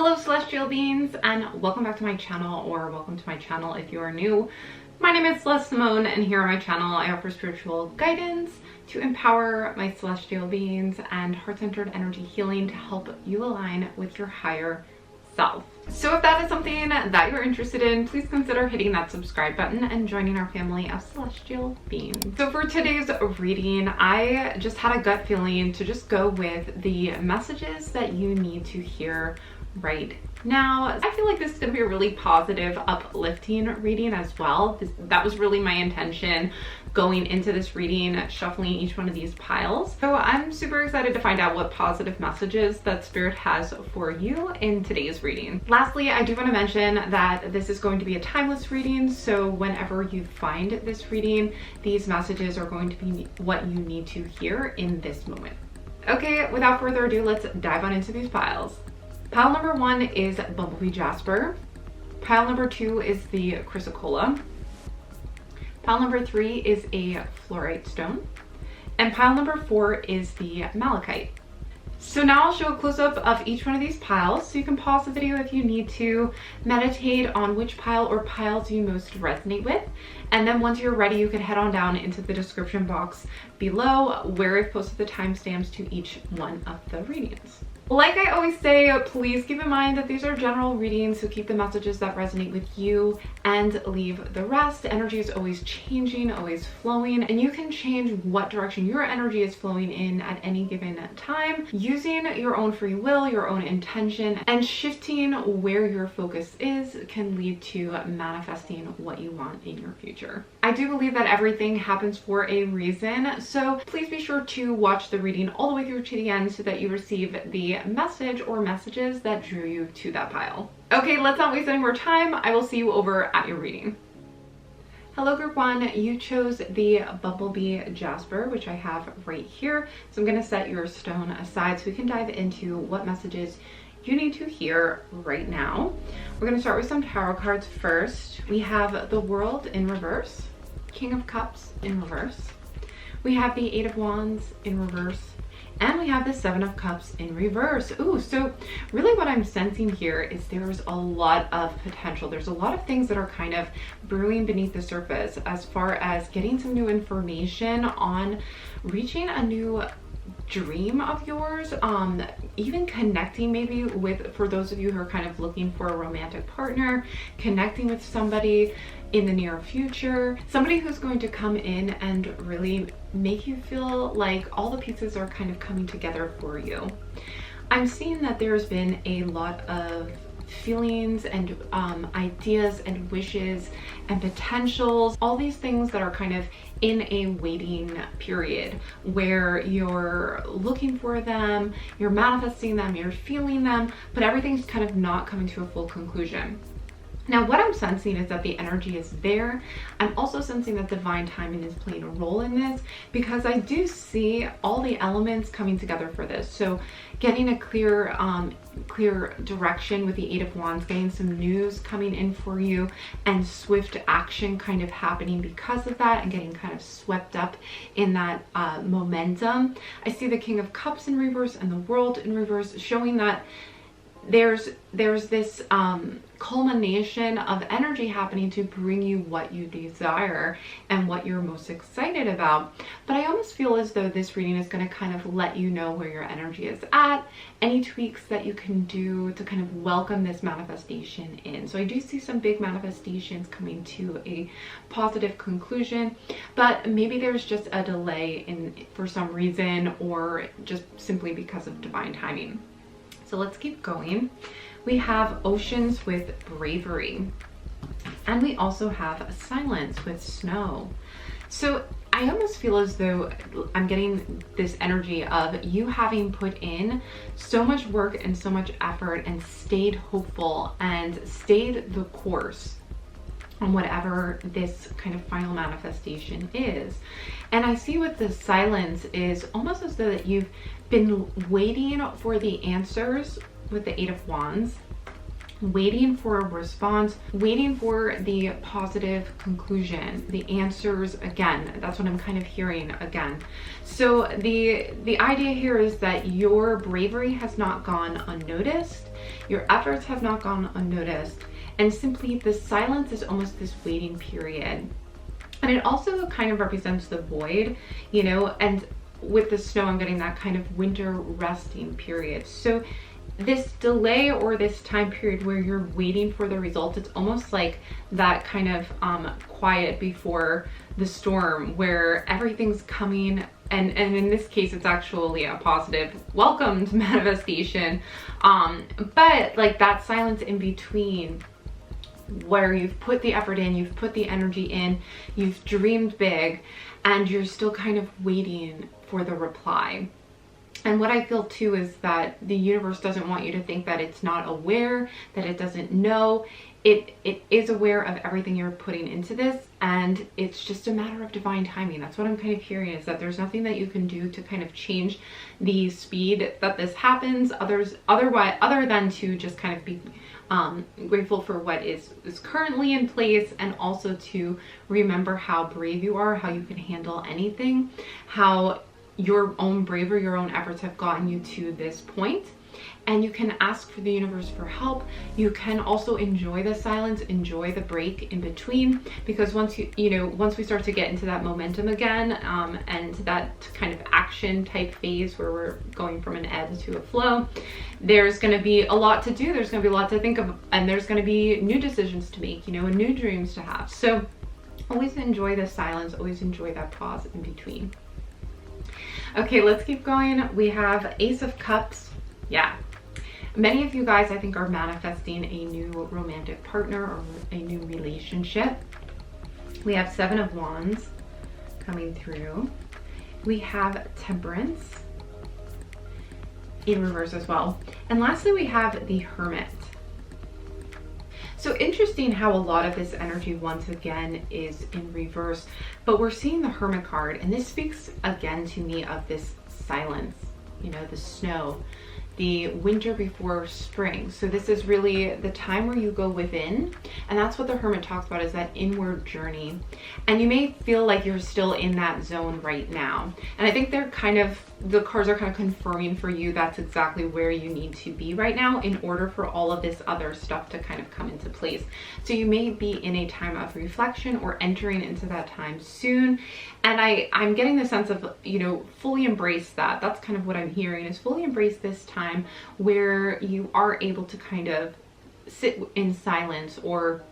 Hello celestial beings, and welcome back to my channel, or welcome to my channel if you are new. My name is Celeste Simone, and here on my channel I offer spiritual guidance to empower my celestial beings and heart-centered energy healing to help you align with your higher self. So if that is something that you're interested in, please consider hitting that subscribe button and joining our family of celestial beings. So for today's reading, I just had a gut feeling to just go with the messages that you need to hear right now. I feel like this is going to be a really positive, uplifting reading as well. That was really my intention going into this reading, shuffling each one of these piles. So I'm super excited to find out what positive messages that Spirit has for you in today's reading. Lastly, I do want to mention that this is going to be a timeless reading, so whenever you find this reading, these messages are going to be what you need to hear in this moment. Okay, without further ado, let's dive on into these piles. Pile number 1 is Bumblebee Jasper. Pile number 2 is the Chrysocolla. Pile number 3 is a Flourite stone. And pile number 4 is the Malachite. So now I'll show a close-up of each one of these piles, so you can pause the video if you need to meditate on which pile or piles you most resonate with. And then once you're ready, you can head on down into the description box below where I've posted the timestamps to each one of the readings. Like I always say, please keep in mind that these are general readings, so keep the messages that resonate with you and leave the rest. Energy is always changing, always flowing, and you can change what direction your energy is flowing in at any given time using your own free will, your own intention, and shifting where your focus is can lead to manifesting what you want in your future. I do believe that everything happens for a reason, so please be sure to watch the reading all the way through to the end so that you receive the message or messages that drew you to that pile. Okay, let's not waste any more time. I will see you over at your reading. Hello group 1, you chose the Bumblebee Jasper, which I have right here. So I'm going to set your stone aside so we can dive into what messages you need to hear right now. We're going to start with some tarot cards first. We have the World in reverse, King of Cups in reverse. We have the Eight of Wands in reverse. And we have the Seven of Cups in reverse. Ooh, so really what I'm sensing here is there's a lot of potential. There's a lot of things that are kind of brewing beneath the surface as far as getting some new information on reaching a new dream of yours, even connecting maybe with, for those of you who are kind of looking for a romantic partner, connecting with somebody in the near future, somebody who's going to come in and really make you feel like all the pieces are kind of coming together for you. I'm seeing that there's been a lot of feelings and ideas and wishes and potentials, all these things that are kind of in a waiting period where you're looking for them, you're manifesting them, you're feeling them, but everything's kind of not coming to a full conclusion. Now, what I'm sensing is that the energy is there. I'm also sensing that divine timing is playing a role in this because I do see all the elements coming together for this. So getting a clear direction with the Eight of Wands, getting some news coming in for you, and swift action kind of happening because of that, and getting kind of swept up in that momentum. I see the King of Cups in reverse and the World in reverse, showing that there's this culmination of energy happening to bring you what you desire and what you're most excited about. But I almost feel as though this reading is going to kind of let you know where your energy is at, any tweaks that you can do to kind of welcome this manifestation in. So I do see some big manifestations coming to a positive conclusion, but maybe there's just a delay for some reason, or just simply because of divine timing. So let's keep going. We have Oceans with Bravery. And we also have Silence with Snow. So I almost feel as though I'm getting this energy of you having put in so much work and so much effort and stayed hopeful and stayed the course on whatever this kind of final manifestation is. And I see with the silence is almost as though that you've been waiting for the answers with the Eight of Wands, waiting for a response, waiting for the positive conclusion, the answers again. That's what I'm kind of hearing again. So the idea here is that your bravery has not gone unnoticed. Your efforts have not gone unnoticed. And simply the silence is almost this waiting period. And it also kind of represents the void, you know, and with the snow, I'm getting that kind of winter resting period. So this delay or this time period where you're waiting for the results, it's almost like that kind of quiet before the storm where everything's coming. And in this case, it's actually a positive welcomed manifestation. But like that silence in between where you've put the effort in, you've put the energy in, you've dreamed big, and you're still kind of waiting for the reply. And what I feel too is that the universe doesn't want you to think that it's not aware, that it doesn't know. It is aware of everything you're putting into this, and it's just a matter of divine timing. That's what I'm kind of hearing, is that there's nothing that you can do to kind of change the speed that this happens, other than to just kind of be grateful for what is currently in place, and also to remember how brave you are, how you can handle anything, how your own bravery, your own efforts have gotten you to this point. And you can ask for the universe for help. You can also enjoy the silence, enjoy the break in between, because once we start to get into that momentum again, and that kind of action type phase where we're going from an ebb to a flow, there's going to be a lot to do. There's going to be a lot to think of, and there's going to be new decisions to make, and new dreams to have. So always enjoy the silence, always enjoy that pause in between. Okay, let's keep going. We have Ace of Cups. Yeah. Many of you guys, I think, are manifesting a new romantic partner or a new relationship. We have Seven of Wands coming through. We have Temperance in reverse as well. And lastly, we have the Hermit. So interesting how a lot of this energy once again is in reverse, but we're seeing the Hermit card, and this speaks again to me of this silence, the snow, the winter before spring. So this is really the time where you go within, and that's what the Hermit talks about, is that inward journey. And you may feel like you're still in that zone right now. And I think the cards are kind of confirming for you that's exactly where you need to be right now in order for all of this other stuff to kind of come into place. So you may be in a time of reflection or entering into that time soon. And I'm getting the sense of, fully embrace that. That's kind of what I'm hearing, is fully embrace this time where you are able to kind of sit in silence or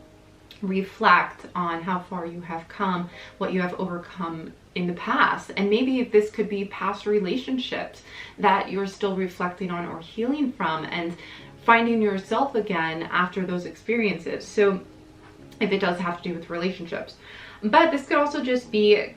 reflect on how far you have come, what you have overcome in the past. And maybe if this could be past relationships that you're still reflecting on or healing from and finding yourself again after those experiences. So if it does have to do with relationships. But this could also just be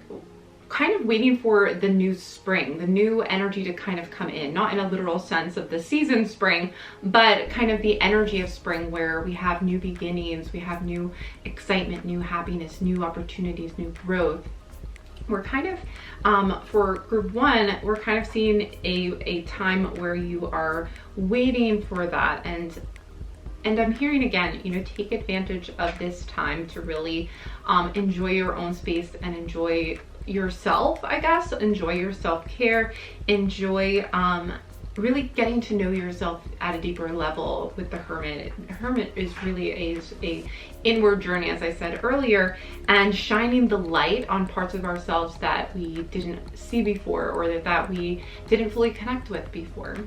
kind of waiting for the new spring, the new energy to kind of come in, not in a literal sense of the season spring, but kind of the energy of spring where we have new beginnings, we have new excitement, new happiness, new opportunities, new growth. We're kind of, for group one, we're kind of seeing a time where you are waiting for that. And I'm hearing again, take advantage of this time to really enjoy your own space and enjoy yourself, I guess. Enjoy your self-care, enjoy really getting to know yourself at a deeper level with the Hermit. Hermit is really a inward journey, as I said earlier, and shining the light on parts of ourselves that we didn't see before, or that we didn't fully connect with before.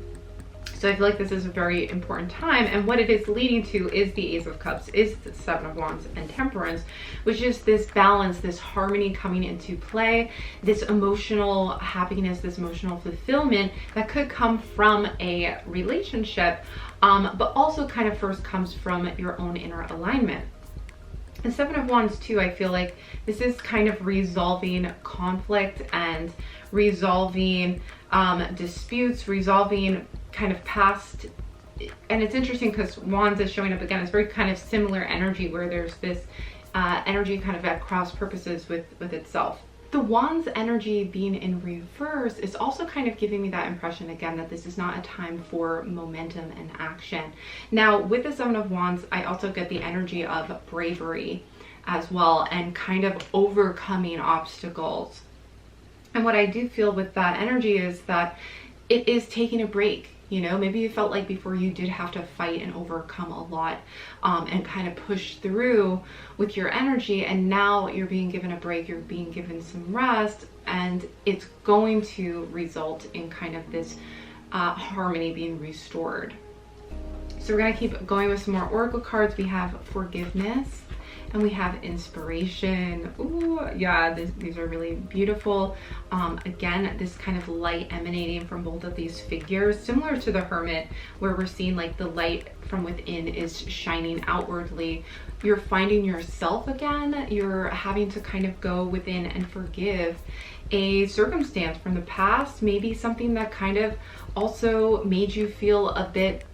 So I feel like this is a very important time, and what it is leading to is the Ace of Cups, is the Seven of Wands and Temperance, which is this balance, this harmony coming into play, this emotional happiness, this emotional fulfillment that could come from a relationship, but also kind of first comes from your own inner alignment. The Seven of Wands too, I feel like this is kind of resolving conflict and resolving disputes, resolving kind of past. And it's interesting because Wands is showing up again. It's very kind of similar energy where there's this energy kind of at cross purposes with itself. The Wands energy being in reverse is also kind of giving me that impression again that this is not a time for momentum and action. Now with the Seven of Wands, I also get the energy of bravery as well, and kind of overcoming obstacles. And what I do feel with that energy is that it is taking a break. You know, maybe you felt like before you did have to fight and overcome a lot, and kind of push through with your energy, and now you're being given a break, you're being given some rest, and it's going to result in kind of this harmony being restored. So we're going to keep going with some more oracle cards. We have forgiveness and we have inspiration. Ooh, yeah, these are really beautiful. Again, this kind of light emanating from both of these figures, similar to the Hermit, where we're seeing like the light from within is shining outwardly. You're finding yourself again. You're having to kind of go within and forgive a circumstance from the past, maybe something that kind of also made you feel a bit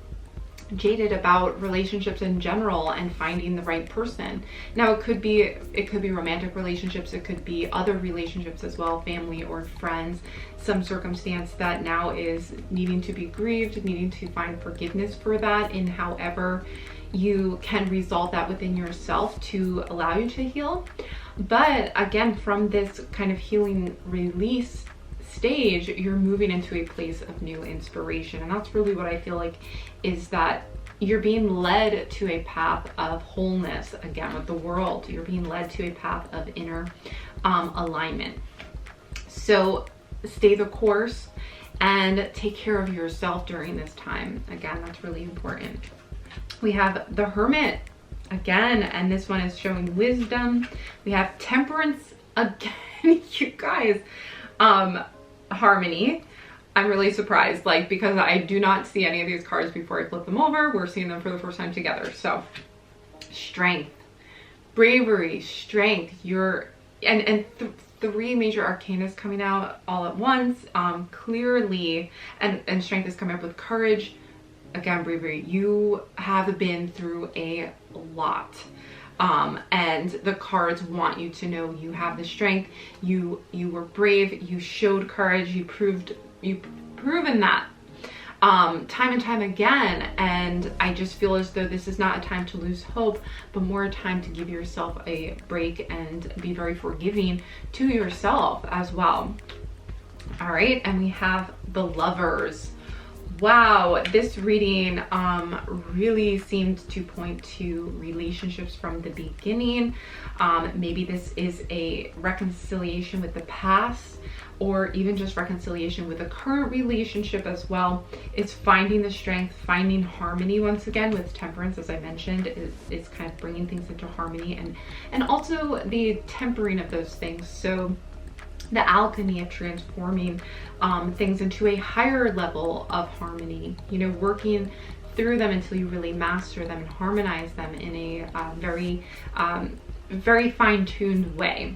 jaded about relationships in general and finding the right person. Now it could be romantic relationships, it could be other relationships as well, family or friends, some circumstance that now is needing to be grieved, needing to find forgiveness for that, in however you can resolve that within yourself to allow you to heal. But again, from this kind of healing release stage, you're moving into a place of new inspiration. And that's really what I feel like is that you're being led to a path of wholeness again with the world. You're being led to a path of inner alignment. So stay the course and take care of yourself during this time. Again, that's really important. We have the Hermit again, and this one is showing wisdom. We have temperance again, you guys. Harmony. I'm really surprised, like, because I do not see any of these cards before I flip them over. We're seeing them for the first time together. So strength, bravery, strength, three major arcanas coming out all at once, clearly, and strength is coming up with courage. Again, bravery. You have been through a lot. And the cards want you to know you have the strength, you were brave, you showed courage, you've proven that time and time again. And I just feel as though this is not a time to lose hope, but more a time to give yourself a break and be very forgiving to yourself as well. All right, and we have the Lovers. Wow, this reading really seemed to point to relationships from the beginning. Maybe this is a reconciliation with the past, or even just reconciliation with a current relationship as well. It's finding the strength, finding harmony once again with temperance, as I mentioned, is kind of bringing things into harmony, and also the tempering of those things. So the alchemy of transforming things into a higher level of harmony, you know, working through them until you really master them and harmonize them in a very fine-tuned way.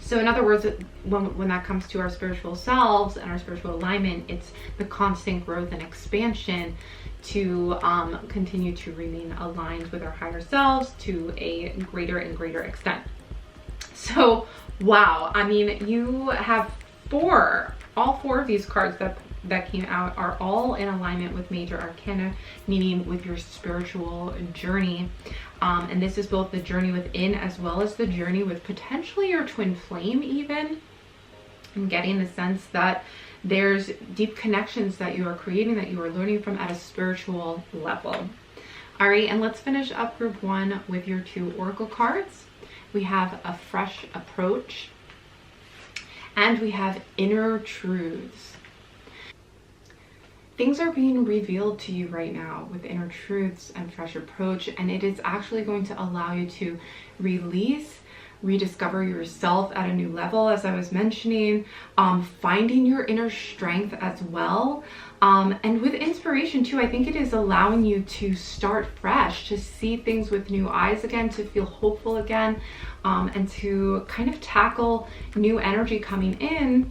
So in other words, when that comes to our spiritual selves and our spiritual alignment, it's the constant growth and expansion to continue to remain aligned with our higher selves to a greater and greater extent. So wow, I mean, you have all four of these cards that came out are all in alignment with major arcana, meaning with your spiritual journey. And this is both the journey within as well as the journey with potentially your twin flame even. I'm getting the sense that there's deep connections that you are creating, that you are learning from at a spiritual level. All right, and let's finish up group one with your two oracle cards. We have a fresh approach, and we have inner truths. Things are being revealed to you right now with inner truths and fresh approach, and it is actually going to allow you to release, rediscover yourself at a new level, as I was mentioning, finding your inner strength as well. And with inspiration too, I think it is allowing you to start fresh, to see things with new eyes again, to feel hopeful again, and to kind of tackle new energy coming in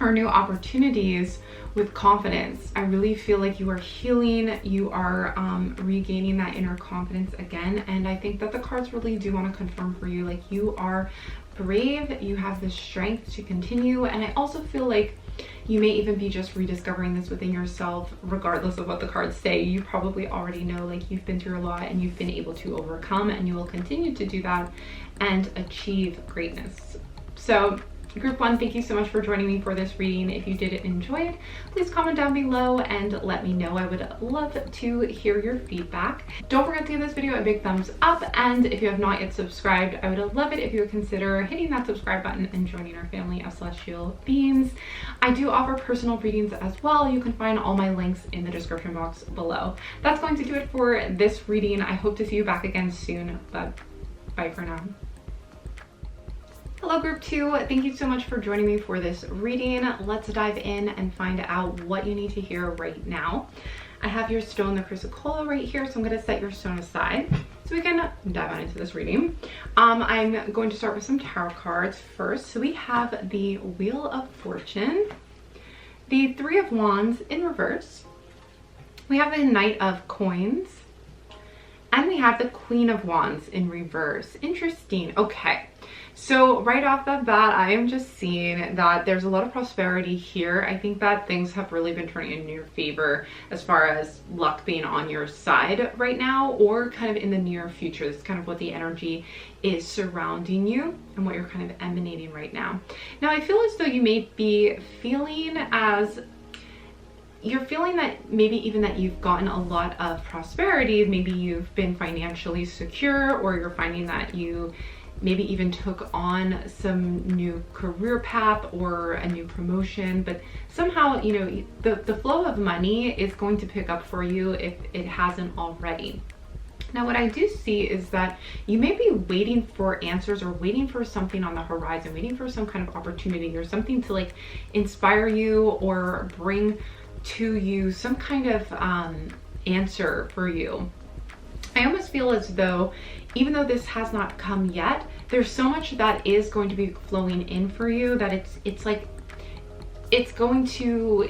or new opportunities with confidence. I really feel like you are healing, you are regaining that inner confidence again. And I think that the cards really do want to confirm for you, like, you are brave, you have the strength to continue. And I also feel like you may even be just rediscovering this within yourself, regardless of what the cards say. You probably already know, like, you've been through a lot and you've been able to overcome, and you will continue to do that and achieve greatness. So Group 1, thank you so much for joining me for this reading. If you did enjoy it, please comment down below and let me know. I would love to hear your feedback. Don't forget to give this video a big thumbs up, and if you have not yet subscribed, I would love it if you would consider hitting that subscribe button and joining our family of celestial beings. I do offer personal readings as well. You can find all my links in the description box below. That's going to do it for this reading. I hope to see you back again soon, but bye for now. Hello Group 2, thank you so much for joining me for this reading. Let's dive in and find out what you need to hear right now. I have your stone, the Chrysocolla, right here, so I'm going to set your stone aside so we can dive on into this reading. I'm going to start with some tarot cards first. So we have the Wheel of Fortune, the Three of Wands in reverse, we have the Knight of Coins, and we have the Queen of Wands in reverse. Interesting. Okay. So right off the bat, I am just seeing that there's a lot of prosperity here. I think that things have really been turning in your favor as far as luck being on your side right now, or kind of in the near future. That's kind of what the energy is surrounding you and what you're kind of emanating right now. Now, I feel as though you may be feeling as you're feeling that maybe even that you've gotten a lot of prosperity. Maybe you've been financially secure, or you're finding that you maybe even took on some new career path or a new promotion, but somehow, you know, the flow of money is going to pick up for you if it hasn't already. Now, what I do see is that you may be waiting for answers, or waiting for something on the horizon, waiting for some kind of opportunity or something to like inspire you or bring to you some kind of answer for you. I almost feel as though, even though this has not come yet, there's so much that is going to be flowing in for you that it's like it's going to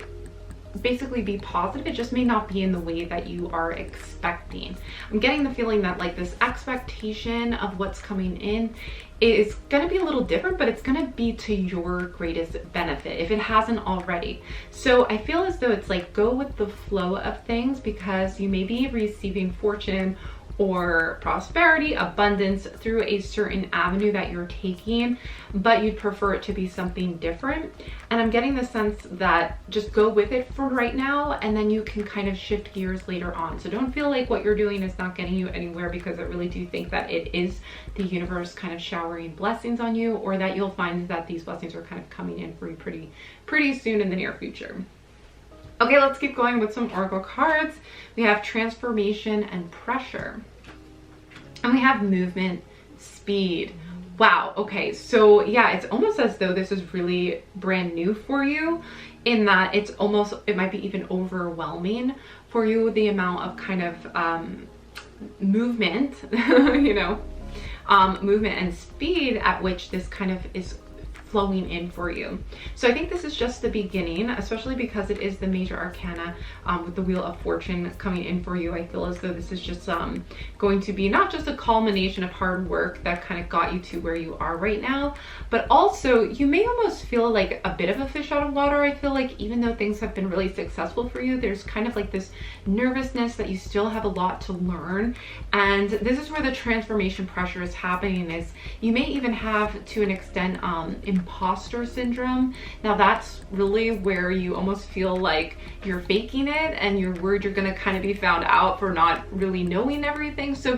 basically be positive. It just may not be in the way that you are expecting. I'm getting the feeling that like this expectation of what's coming in is going to be a little different, but it's going to be to your greatest benefit if it hasn't already. So I feel as though it's like go with the flow of things, because you may be receiving fortune or prosperity, abundance through a certain avenue that you're taking, but you'd prefer it to be something different. And I'm getting the sense that just go with it for right now, and then you can kind of shift gears later on. So don't feel like what you're doing is not getting you anywhere, because I really do think that it is the universe kind of showering blessings on you, or that you'll find that these blessings are kind of coming in for you pretty soon in the near future. Okay, let's keep going with some oracle cards. We have transformation and pressure. And we have movement, speed. Wow, okay, so yeah, it's almost as though this is really brand new for you, in that it's almost, it might be even overwhelming for you, the amount of kind of movement, you know, movement and speed at which this kind of is flowing in for you. So I think this is just the beginning, especially because it is the major arcana with the Wheel of Fortune coming in for you. I feel as though this is just going to be not just a culmination of hard work that kind of got you to where you are right now, but also you may almost feel like a bit of a fish out of water. I feel like even though things have been really successful for you, there's kind of like this nervousness that you still have a lot to learn. And this is where the transformation pressure is happening, is you may even have, to an extent, imposter syndrome. Now that's really where you almost feel like you're faking it, and you're worried you're gonna kind of be found out for not really knowing everything. So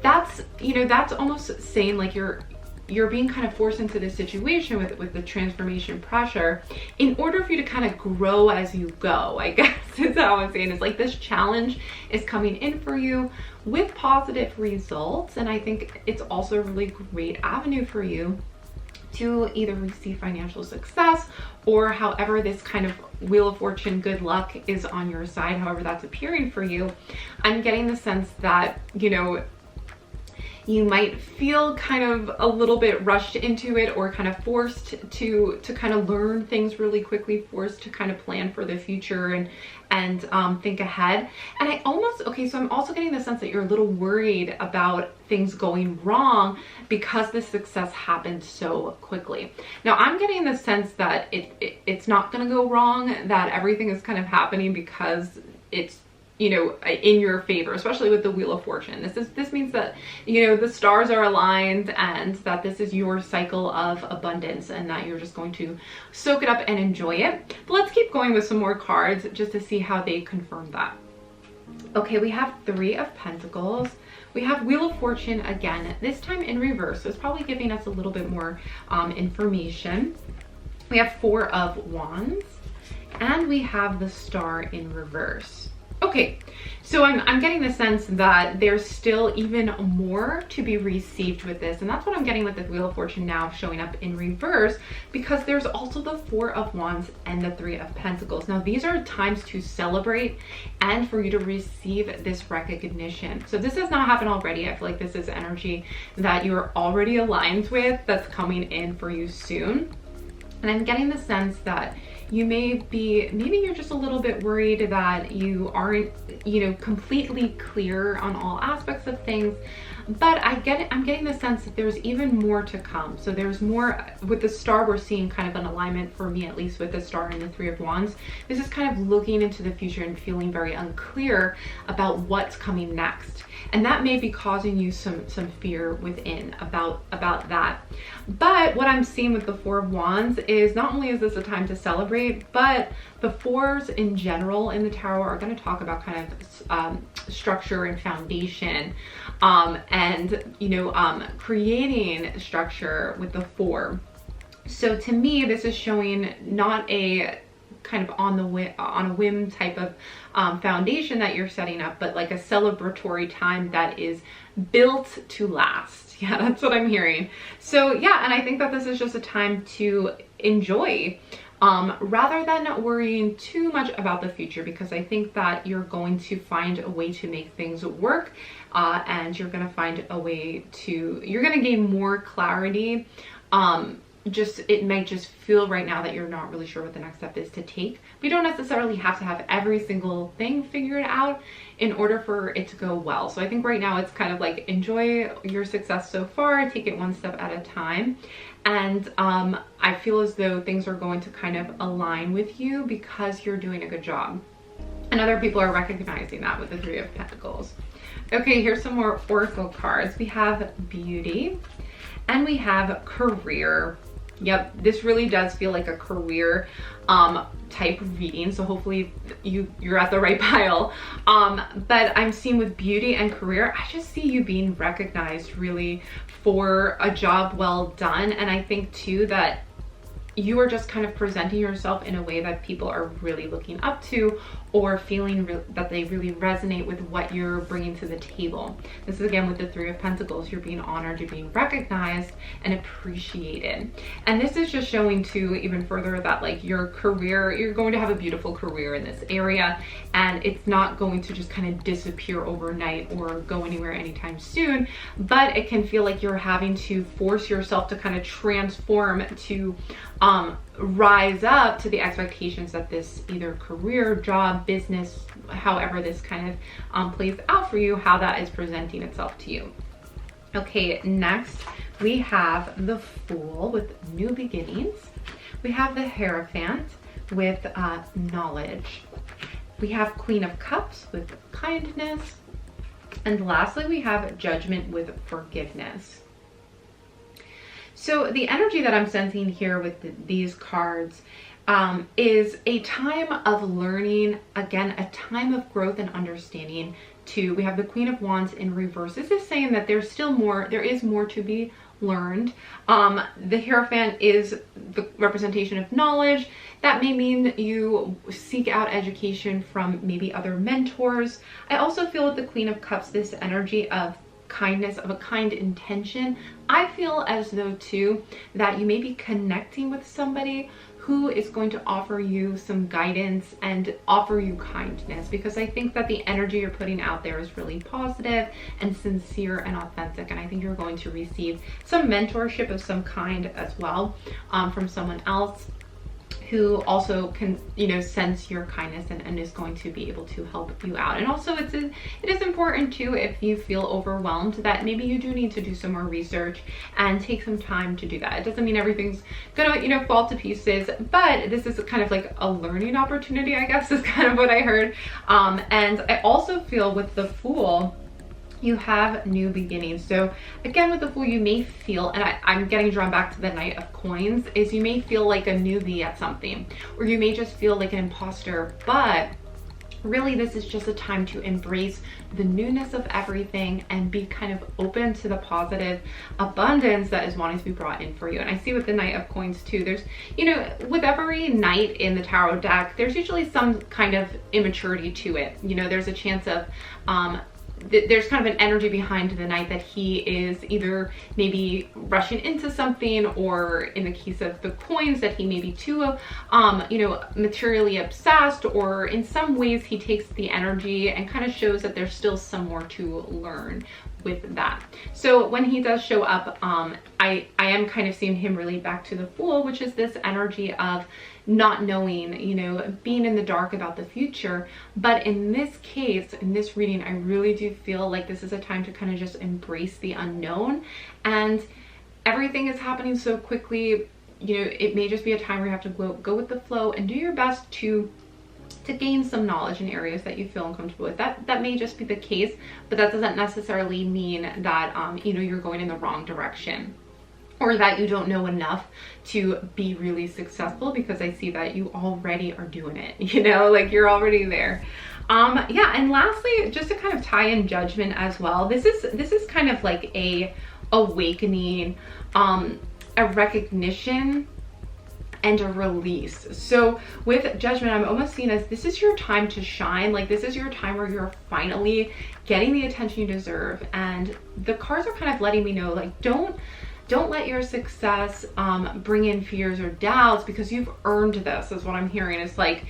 that's, you know, that's almost saying like you're being kind of forced into this situation with the transformation pressure in order for you to kind of grow as you go, I guess is how I'm saying. It's like this challenge is coming in for you with positive results, and I think it's also a really great avenue for you to either receive financial success, or however this kind of Wheel of Fortune good luck is on your side, however that's appearing for you. I'm getting the sense that, you know, you might feel kind of a little bit rushed into it, or kind of forced to kind of learn things really quickly, forced to kind of plan for the future and think ahead. And I almost, okay, so I'm also getting the sense that you're a little worried about things going wrong because the success happened so quickly. Now I'm getting the sense that it's not going to go wrong, that everything is kind of happening because it's you know, in your favor, especially with the Wheel of Fortune. This means that, you know, the stars are aligned and that this is your cycle of abundance and that you're just going to soak it up and enjoy it. But let's keep going with some more cards just to see how they confirm that. Okay, we have Three of Pentacles. We have Wheel of Fortune again, this time in reverse. So it's probably giving us a little bit more information. We have Four of Wands and we have the Star in reverse. Okay, so I'm getting the sense that there's still even more to be received with this. And that's what I'm getting with the Wheel of Fortune now showing up in reverse, because there's also the Four of Wands and the Three of Pentacles. Now, these are times to celebrate and for you to receive this recognition. So if this has not happened already, I feel like this is energy that you're already aligned with that's coming in for you soon. And I'm getting the sense that you maybe you're just a little bit worried that you aren't, you know, completely clear on all aspects of things. But I'm getting the sense that there's even more to come. So there's more with the Star. We're seeing kind of an alignment, for me at least, with the Star and the Three of Wands. This is kind of looking into the future and feeling very unclear about what's coming next. And that may be causing you some fear within about that. But what I'm seeing with the Four of Wands is not only is this a time to celebrate, but the fours in general in the tarot are going to talk about kind of structure and foundation, and, you know, creating structure with the Four. So to me, this is showing not a kind of on a whim type of foundation that you're setting up, but like a celebratory time that is built to last. Yeah, that's what I'm hearing. So yeah, and I think that this is just a time to enjoy, rather than worrying too much about the future, because I think that you're going to find a way to make things work, and you're going to find a way to, you're going to gain more clarity. It might just feel right now that you're not really sure what the next step is to take. We don't necessarily have to have every single thing figured out in order for it to go well. So I think right now it's kind of like, enjoy your success so far, take it one step at a time. And I feel as though things are going to kind of align with you because you're doing a good job. And other people are recognizing that with the Three of Pentacles. Okay, here's some more oracle cards. We have Beauty and we have Career. Yep, this really does feel like a career type reading, so hopefully you're at the right pile. But I'm seeing with Beauty and Career, I just see you being recognized really for a job well done. And I think too that you are just kind of presenting yourself in a way that people are really looking up to, or feeling that they really resonate with what you're bringing to the table. This is again with the Three of Pentacles. You're being honored, you're being recognized and appreciated. And this is just showing too, even further, that like your career, you're going to have a beautiful career in this area, and it's not going to just kind of disappear overnight or go anywhere anytime soon, but it can feel like you're having to force yourself to kind of transform to rise up to the expectations that this either career, job, business, however this kind of plays out for you, how that is presenting itself to you. Okay, next we have the Fool with New Beginnings. We have the Hierophant with Knowledge. We have Queen of Cups with Kindness. And lastly, we have Judgment with Forgiveness. So the energy that I'm sensing here with these cards is a time of learning, again, a time of growth and understanding too. We have the Queen of Wands in reverse. This is saying that there's still more, there is more to be learned. The Hierophant is the representation of knowledge. That may mean you seek out education from maybe other mentors. I also feel with the Queen of Cups, this energy of kindness, of a kind intention. I feel as though too that you may be connecting with somebody who is going to offer you some guidance and offer you kindness, because I think that the energy you're putting out there is really positive and sincere and authentic, and I think you're going to receive some mentorship of some kind as well from someone else who also can, you know, sense your kindness and is going to be able to help you out. And also it is important too, if you feel overwhelmed, that maybe you do need to do some more research and take some time to do that. It doesn't mean everything's gonna, you know, fall to pieces, but this is kind of like a learning opportunity, I guess, is kind of what I heard. And I also feel with the Fool, you have new beginnings. So again, with the Fool, you may feel, and I'm getting drawn back to the Knight of Coins, is you may feel like a newbie at something, or you may just feel like an imposter, but really this is just a time to embrace the newness of everything and be kind of open to the positive abundance that is wanting to be brought in for you. And I see with the Knight of Coins too, there's, you know, with every knight in the tarot deck, there's usually some kind of immaturity to it. You know, there's a chance of there's kind of an energy behind the knight that he is either maybe rushing into something, or in the case of the coins, that he may be too, you know, materially obsessed, or in some ways he takes the energy and kind of shows that there's still some more to learn with that. So when he does show up, I am kind of seeing him really back to the Fool, which is this energy of not knowing, you know, being in the dark about the future. But in this case, in this reading, I really do feel like this is a time to kind of just embrace the unknown, and everything is happening so quickly. You know, it may just be a time where you have to go with the flow and do your best to gain some knowledge in areas that you feel uncomfortable with. That may just be the case, but that doesn't necessarily mean that you know, you're going in the wrong direction, or that you don't know enough to be really successful, because I see that you already are doing it, you know, like you're already there. Yeah, and lastly, just to kind of tie in Judgment as well, this is kind of like a awakening, a recognition, and a release. So with Judgment, I'm almost seeing as this is your time to shine. Like this is your time where you're finally getting the attention you deserve. And the cards are kind of letting me know, like, don't let your success bring in fears or doubts, because you've earned this, is what I'm hearing. It's like,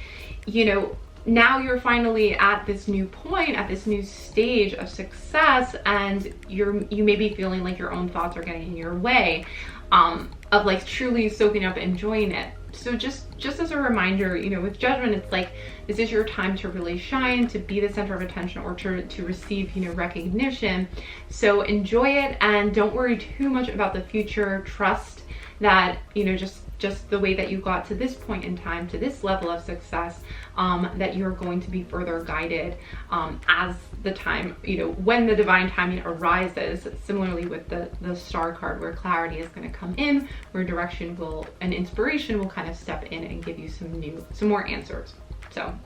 you know, now you're finally at this new point, at this new stage of success, and you may be feeling like your own thoughts are getting in your way of like truly soaking up, enjoying it. So just as a reminder, you know, with Judgment, it's like this is your time to really shine, to be the center of attention, or to receive, you know, recognition. So enjoy it and don't worry too much about the future. Trust that, you know, just the way that you got to this point in time, to this level of success, that you're going to be further guided as the time, you know, when the divine timing arises. Similarly with the Star card, where clarity is going to come in, where direction and inspiration will kind of step in and give you some more answers. So, all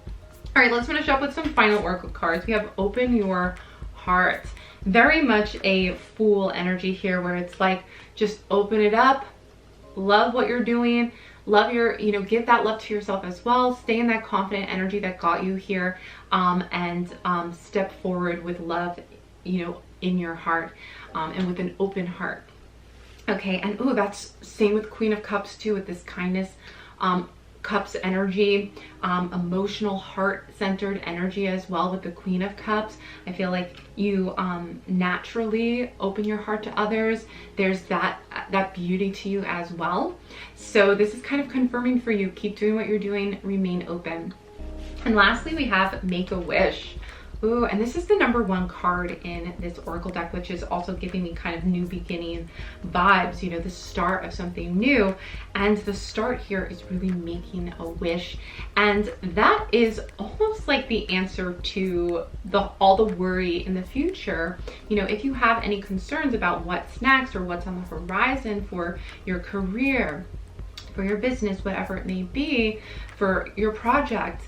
right, let's finish up with some final oracle cards. We have Open Your Heart. Very much a Fool energy here, where it's like, just open it up, love what you're doing, love your, you know, give that love to yourself as well. Stay in that confident energy that got you here, and step forward with love, you know, in your heart, and with an open heart. Okay, and oh, that's same with Queen of Cups too, with this kindness, Cups energy, emotional heart-centered energy as well with the Queen of Cups. I feel like you naturally open your heart to others. There's that beauty to you as well. So this is kind of confirming for you, keep doing what you're doing, remain open. And lastly, we have Make a Wish. Ooh, and this is the #1 card in this oracle deck, which is also giving me kind of new beginning vibes, you know, the start of something new. And the start here is really making a wish. And that is almost like the answer to all the worry in the future. You know, if you have any concerns about what's next or what's on the horizon for your career, for your business, whatever it may be, for your project,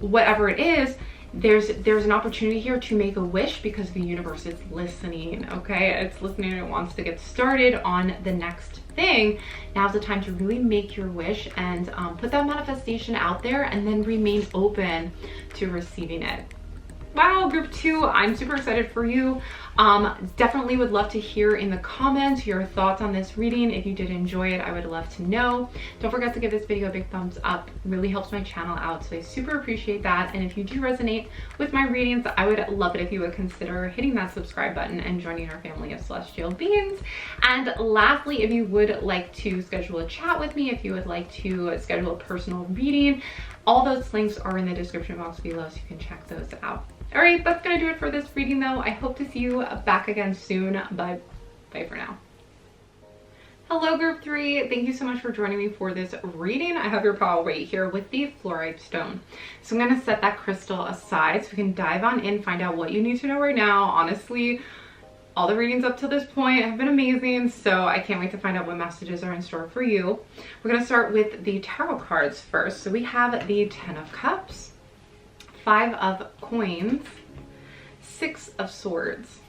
whatever it is, there's an opportunity here to make a wish, because the universe is listening. Okay, it's listening and it wants to get started on the next thing. Now's the time to really make your wish and put that manifestation out there, and then remain open to receiving it. Wow, group 2, I'm super excited for you. Definitely would love to hear in the comments your thoughts on this reading. If you did enjoy it, I would love to know. Don't forget to give this video a big thumbs up. It really helps my channel out, so I super appreciate that. And if you do resonate with my readings, I would love it if you would consider hitting that subscribe button and joining our family of celestial beings. And lastly, if you would like to schedule a chat with me, if you would like to schedule a personal reading, all those links are in the description box below, so you can check those out. All right, that's gonna do it for this reading though. I hope to see you back again soon, but bye for now. Hello group 3, thank you so much for joining me for this reading. I have your pile right here with the Flourite stone. So I'm gonna set that crystal aside so we can dive on in, find out what you need to know right now. Honestly, all the readings up to this point have been amazing, so I can't wait to find out what messages are in store for you. We're gonna start with the tarot cards first. So we have the 10 of Cups, 5 of Coins, 6 of Swords,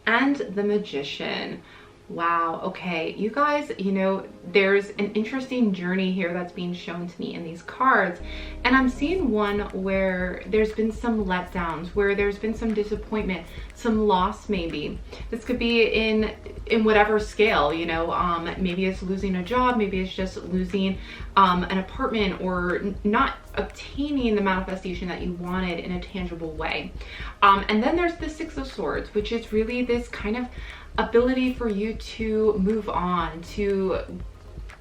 and the Magician. Wow, okay, you guys, you know, there's an interesting journey here that's being shown to me in these cards, and I'm seeing one where there's been some letdowns, where there's been some disappointment, some loss maybe. This could be in whatever scale, you know, maybe it's losing a job, maybe it's just losing an apartment, or not obtaining the manifestation that you wanted in a tangible way. And then there's the 6 of Swords, which is really this kind of ability for you to move on, to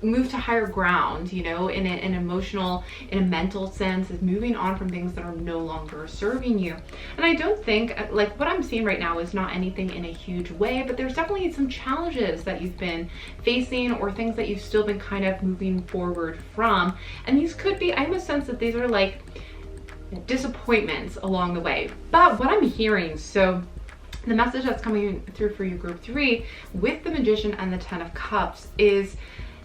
move to higher ground, you know, in an emotional, in a mental sense, is moving on from things that are no longer serving you. And I don't think, like, what I'm seeing right now is not anything in a huge way, but there's definitely some challenges that you've been facing, or things that you've still been kind of moving forward from. And these could be, I have a sense that these are like disappointments along the way. But what I'm hearing, so the message that's coming through for you group 3 with the Magician and the 10 of Cups is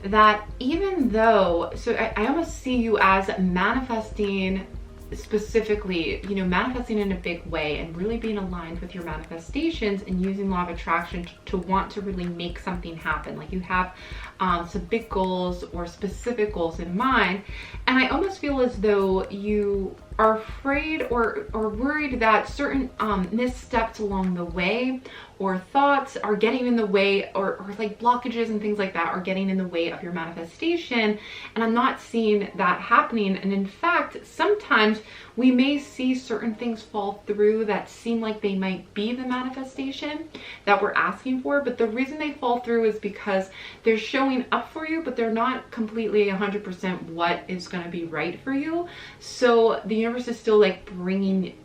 that even though, so I almost see you as manifesting specifically, you know, manifesting in a big way and really being aligned with your manifestations and using law of attraction to want to really make something happen. Like you have some big goals or specific goals in mind, and I almost feel as though you are afraid or worried that certain missteps along the way or thoughts are getting in the way, or like blockages and things like that are getting in the way of your manifestation. And I'm not seeing that happening. And in fact, sometimes we may see certain things fall through that seem like they might be the manifestation that we're asking for, but the reason they fall through is because they're showing up for you, but they're not completely 100% what is going to be right for you. So the universe is still like bringing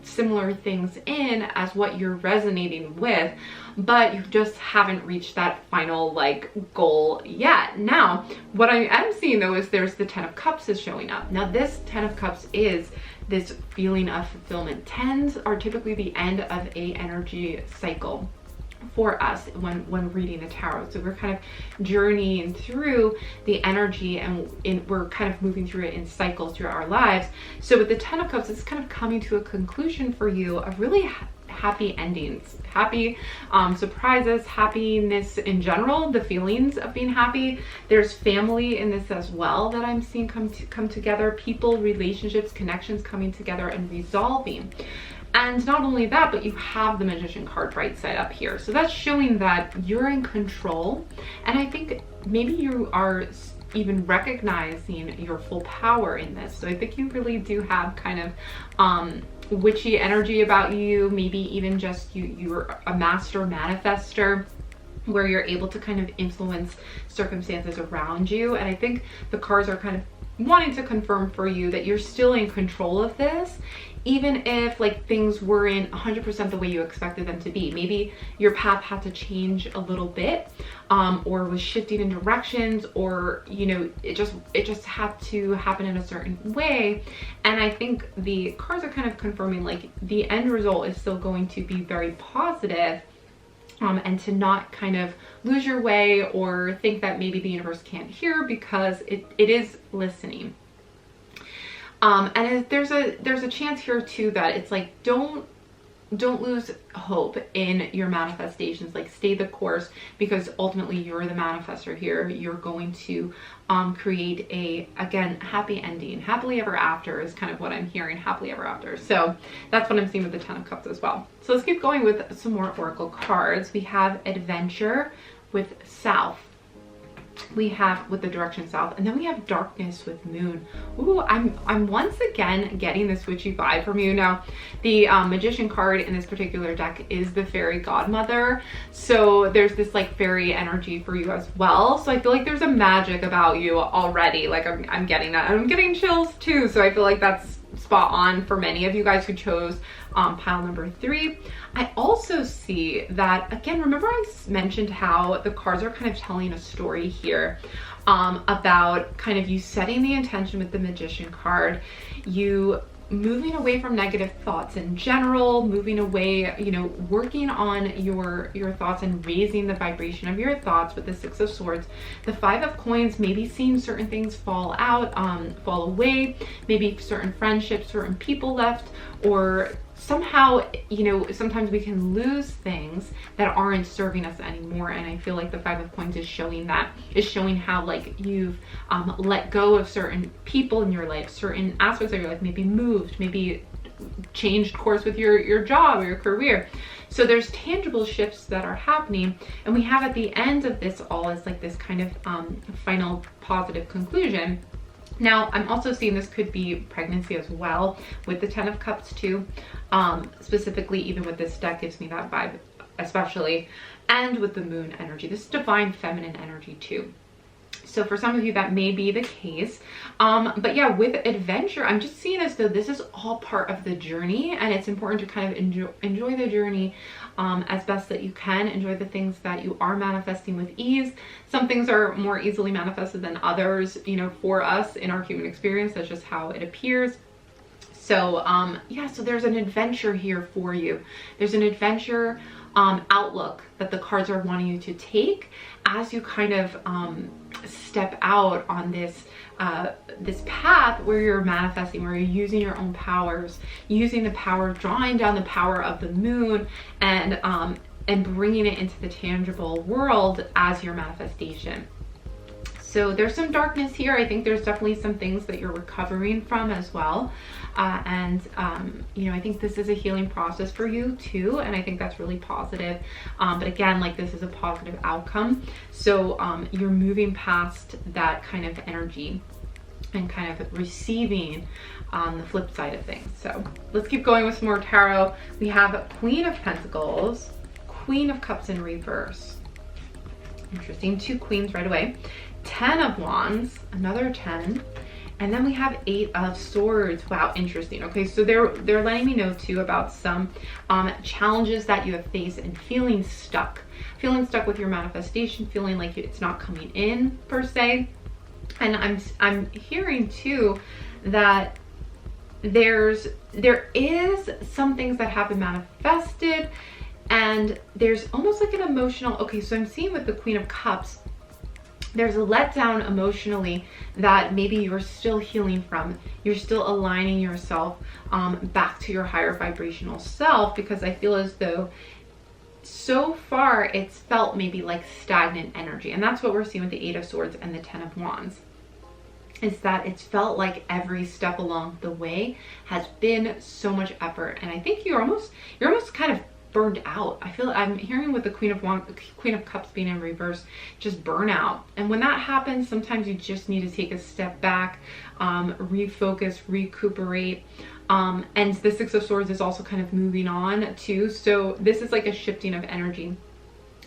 similar things in as what you're resonating with, but you just haven't reached that final like goal yet. Now, what I am seeing though is there's the 10 of Cups is showing up. Now this 10 of Cups is this feeling of fulfillment. 10s are typically the end of a energy cycle for us when reading the tarot. So we're kind of journeying through the energy, and we're kind of moving through it in cycles through our lives. So with the 10 of Cups, it's kind of coming to a conclusion for you of really happy endings, happy surprises, happiness in general, the feelings of being happy. There's family in this as well that I'm seeing come together, people, relationships, connections coming together and resolving. And not only that, but you have the Magician card right side up here. So that's showing that you're in control. And I think maybe you are even recognizing your full power in this. So I think you really do have kind of witchy energy about you. Maybe even just you're a master manifester, where you're able to kind of influence circumstances around you. And I think the cards are kind of wanting to confirm for you that you're still in control of this, even if like things weren't 100% the way you expected them to be. Maybe your path had to change a little bit, or was shifting in directions, or you know, it just had to happen in a certain way. And I think the cards are kind of confirming like the end result is still going to be very positive. And to not kind of lose your way or think that maybe the universe can't hear, because it is listening. And there's a chance here too that it's like, don't don't lose hope in your manifestations. Like, stay the course, because ultimately you're the manifestor here. You're going to create a, again, happy ending. Happily ever after is kind of what I'm hearing, happily ever after. So that's what I'm seeing with the 10 of Cups as well. So let's keep going with some more oracle cards. We have adventure with South. We have with the direction South, and then we have darkness with Moon. Ooh, I'm once again getting this witchy vibe from you. Now, the magician card in this particular deck is the fairy godmother, so there's this like fairy energy for you as well. So I feel like there's a magic about you already. Like, I'm getting that. I'm getting chills too, so I feel like that's spot on for many of you guys who chose pile number 3. I also see that, again, remember I mentioned how the cards are kind of telling a story here about kind of you setting the intention with the magician card, you moving away from negative thoughts in general, moving away, you know, working on your thoughts and raising the vibration of your thoughts with the 6 of Swords. The 5 of Coins, maybe seeing certain things fall out, fall away, maybe certain friendships, certain people left, or somehow, you know, sometimes we can lose things that aren't serving us anymore. And I feel like the 5 of Coins is showing that, is showing how like you've let go of certain people in your life, certain aspects of your life, maybe moved, maybe changed course with your job or your career. So there's tangible shifts that are happening, and we have at the end of this all is like this kind of final positive conclusion. Now, I'm also seeing this could be pregnancy as well with the 10 of Cups too. Specifically, even with this deck gives me that vibe, especially, and with the Moon energy, this divine feminine energy too. So for some of you that may be the case, but yeah, with adventure, I'm just seeing as though this is all part of the journey, and it's important to kind of enjoy the journey as best that you can. Enjoy the things that you are manifesting with ease. Some things are more easily manifested than others, you know, for us in our human experience. That's just how it appears. So yeah, so there's an adventure here for you. There's an adventure outlook that the cards are wanting you to take as you kind of step out on this this path where you're manifesting, where you're using your own powers, using the power, drawing down the power of the Moon, and bringing it into the tangible world as your manifestation. So there's some darkness here. I think there's definitely some things that you're recovering from as well. You know, I think this is a healing process for you too. And I think that's really positive. But again, like, this is a positive outcome. So you're moving past that kind of energy and kind of receiving on the flip side of things. So let's keep going with some more tarot. We have Queen of Pentacles, Queen of Cups in reverse. Interesting, 2 queens right away. 10 of Wands, another 10, and then we have 8 of Swords. Wow, interesting. Okay, so they're letting me know too about some challenges that you have faced and feeling stuck with your manifestation, feeling like it's not coming in per se. And I'm hearing too that there is some things that have been manifested, and there's almost like an emotional, okay, so I'm seeing with the Queen of Cups, there's a letdown emotionally that maybe you're still healing from. You're still aligning yourself back to your higher vibrational self, because I feel as though so far it's felt maybe like stagnant energy. And that's what we're seeing with the 8 of Swords and the 10 of Wands, is that it's felt like every step along the way has been so much effort. And I think you're almost kind of burned out. I feel I'm hearing with the Queen of Cups being in reverse, just burnout. And when that happens, sometimes you just need to take a step back, refocus, recuperate. And the 6 of Swords is also kind of moving on too. So this is like a shifting of energy.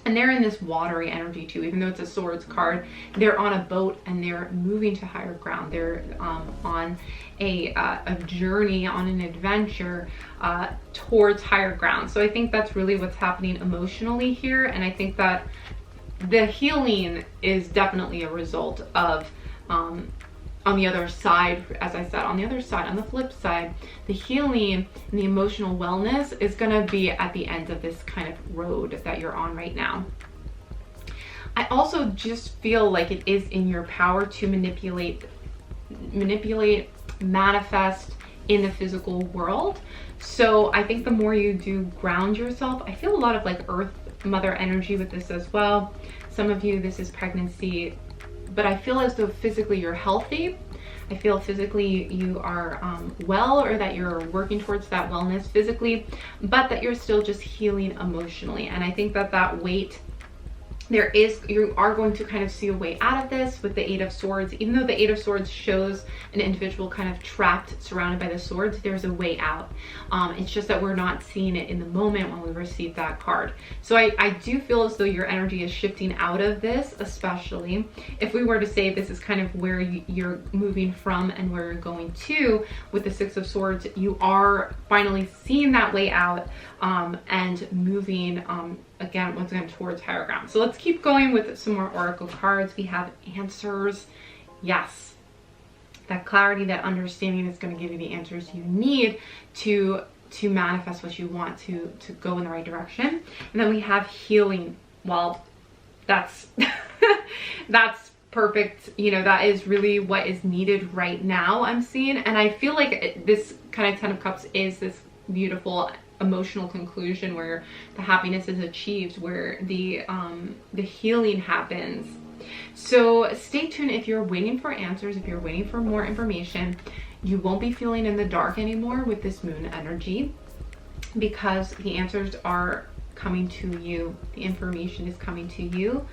And they're in this watery energy too, even though it's a Swords card. They're on a boat and they're moving to higher ground. They're on a journey, on an adventure towards higher ground. So I think that's really what's happening emotionally here. And I think that the healing is definitely a result of on the other side, as I said, on the other side, on the flip side, the healing and the emotional wellness is going to be at the end of this kind of road that you're on right now. I also just feel like it is in your power to manipulate, manifest in the physical world. So I think the more you do ground yourself, I feel a lot of like earth mother energy with this as well. Some of you, this is pregnancy, but I feel as though physically you're healthy. I feel physically you are well, or that you're working towards that wellness physically, but that you're still just healing emotionally. And I think that that weight, you are going to kind of see a way out of this with the Eight of Swords. Even though the Eight of Swords shows an individual kind of trapped, surrounded by the swords, there's a way out. It's just that we're not seeing it in the moment when we receive that card. So I do feel as though your energy is shifting out of this, especially if we were to say this is kind of where you're moving from and where you're going to with the Six of Swords. You are finally seeing that way out and moving once again towards higher ground. So let's keep going with some more oracle cards. We have answers. Yes, that clarity, that understanding is going to give you the answers you need to manifest what you want, to go in the right direction. And then we have healing. Well, that's that's perfect. You know, that is really what is needed right now, I'm seeing. And I feel like this kind of Ten of Cups is this beautiful emotional conclusion where the happiness is achieved, where the healing happens. So stay tuned if you're waiting for answers, if you're waiting for more information. You won't be feeling in the dark anymore with this moon energy, because the answers are coming to you, the information is coming to you.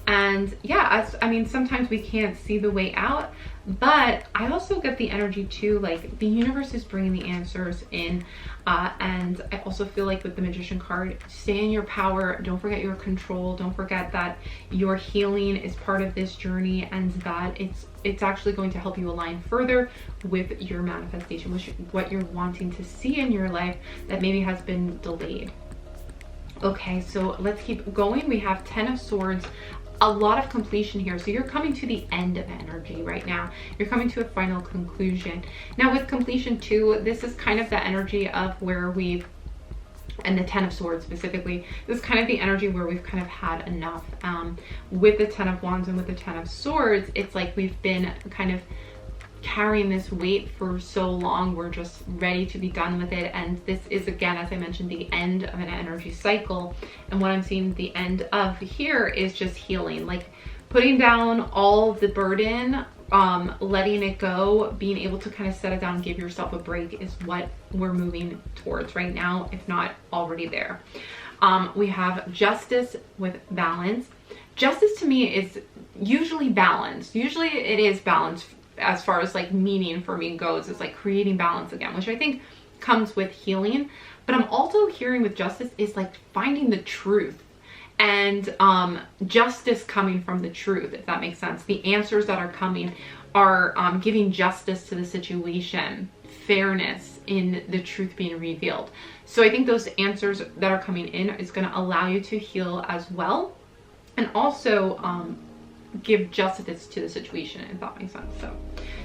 And yeah, I mean, sometimes we can't see the way out, but I also get the energy too, like the universe is bringing the answers in. And I also feel like with the Magician card, stay in your power. Don't forget your control. Don't forget that your healing is part of this journey, and that it's actually going to help you align further with your manifestation, which what you're wanting to see in your life that maybe has been delayed. Okay, so let's keep going. We have Ten of Swords. A lot of completion here. So you're coming to the end of energy right now. You're coming to a final conclusion. Now with completion too, this is kind of the energy of where we've, and the Ten of Swords specifically, this is kind of the energy where we've kind of had enough. With the Ten of Wands and with the Ten of Swords, it's like we've been kind of carrying this weight for so long, we're just ready to be done with it. And this is, again, as I mentioned, the end of an energy cycle. And what I'm seeing the end of here is just healing, like putting down all the burden, letting it go, being able to kind of set it down, give yourself a break is what we're moving towards right now, if not already there. We have Justice with balance. Justice to me is usually balanced. Usually it is balanced as far as like meaning for me goes. It's like creating balance again, which I think comes with healing. But I'm also hearing with justice is like finding the truth, and justice coming from the truth, if that makes sense. The answers that are coming are giving justice to the situation, fairness in the truth being revealed. So I think those answers that are coming in is going to allow you to heal as well, and also give justice to the situation, if that makes sense. So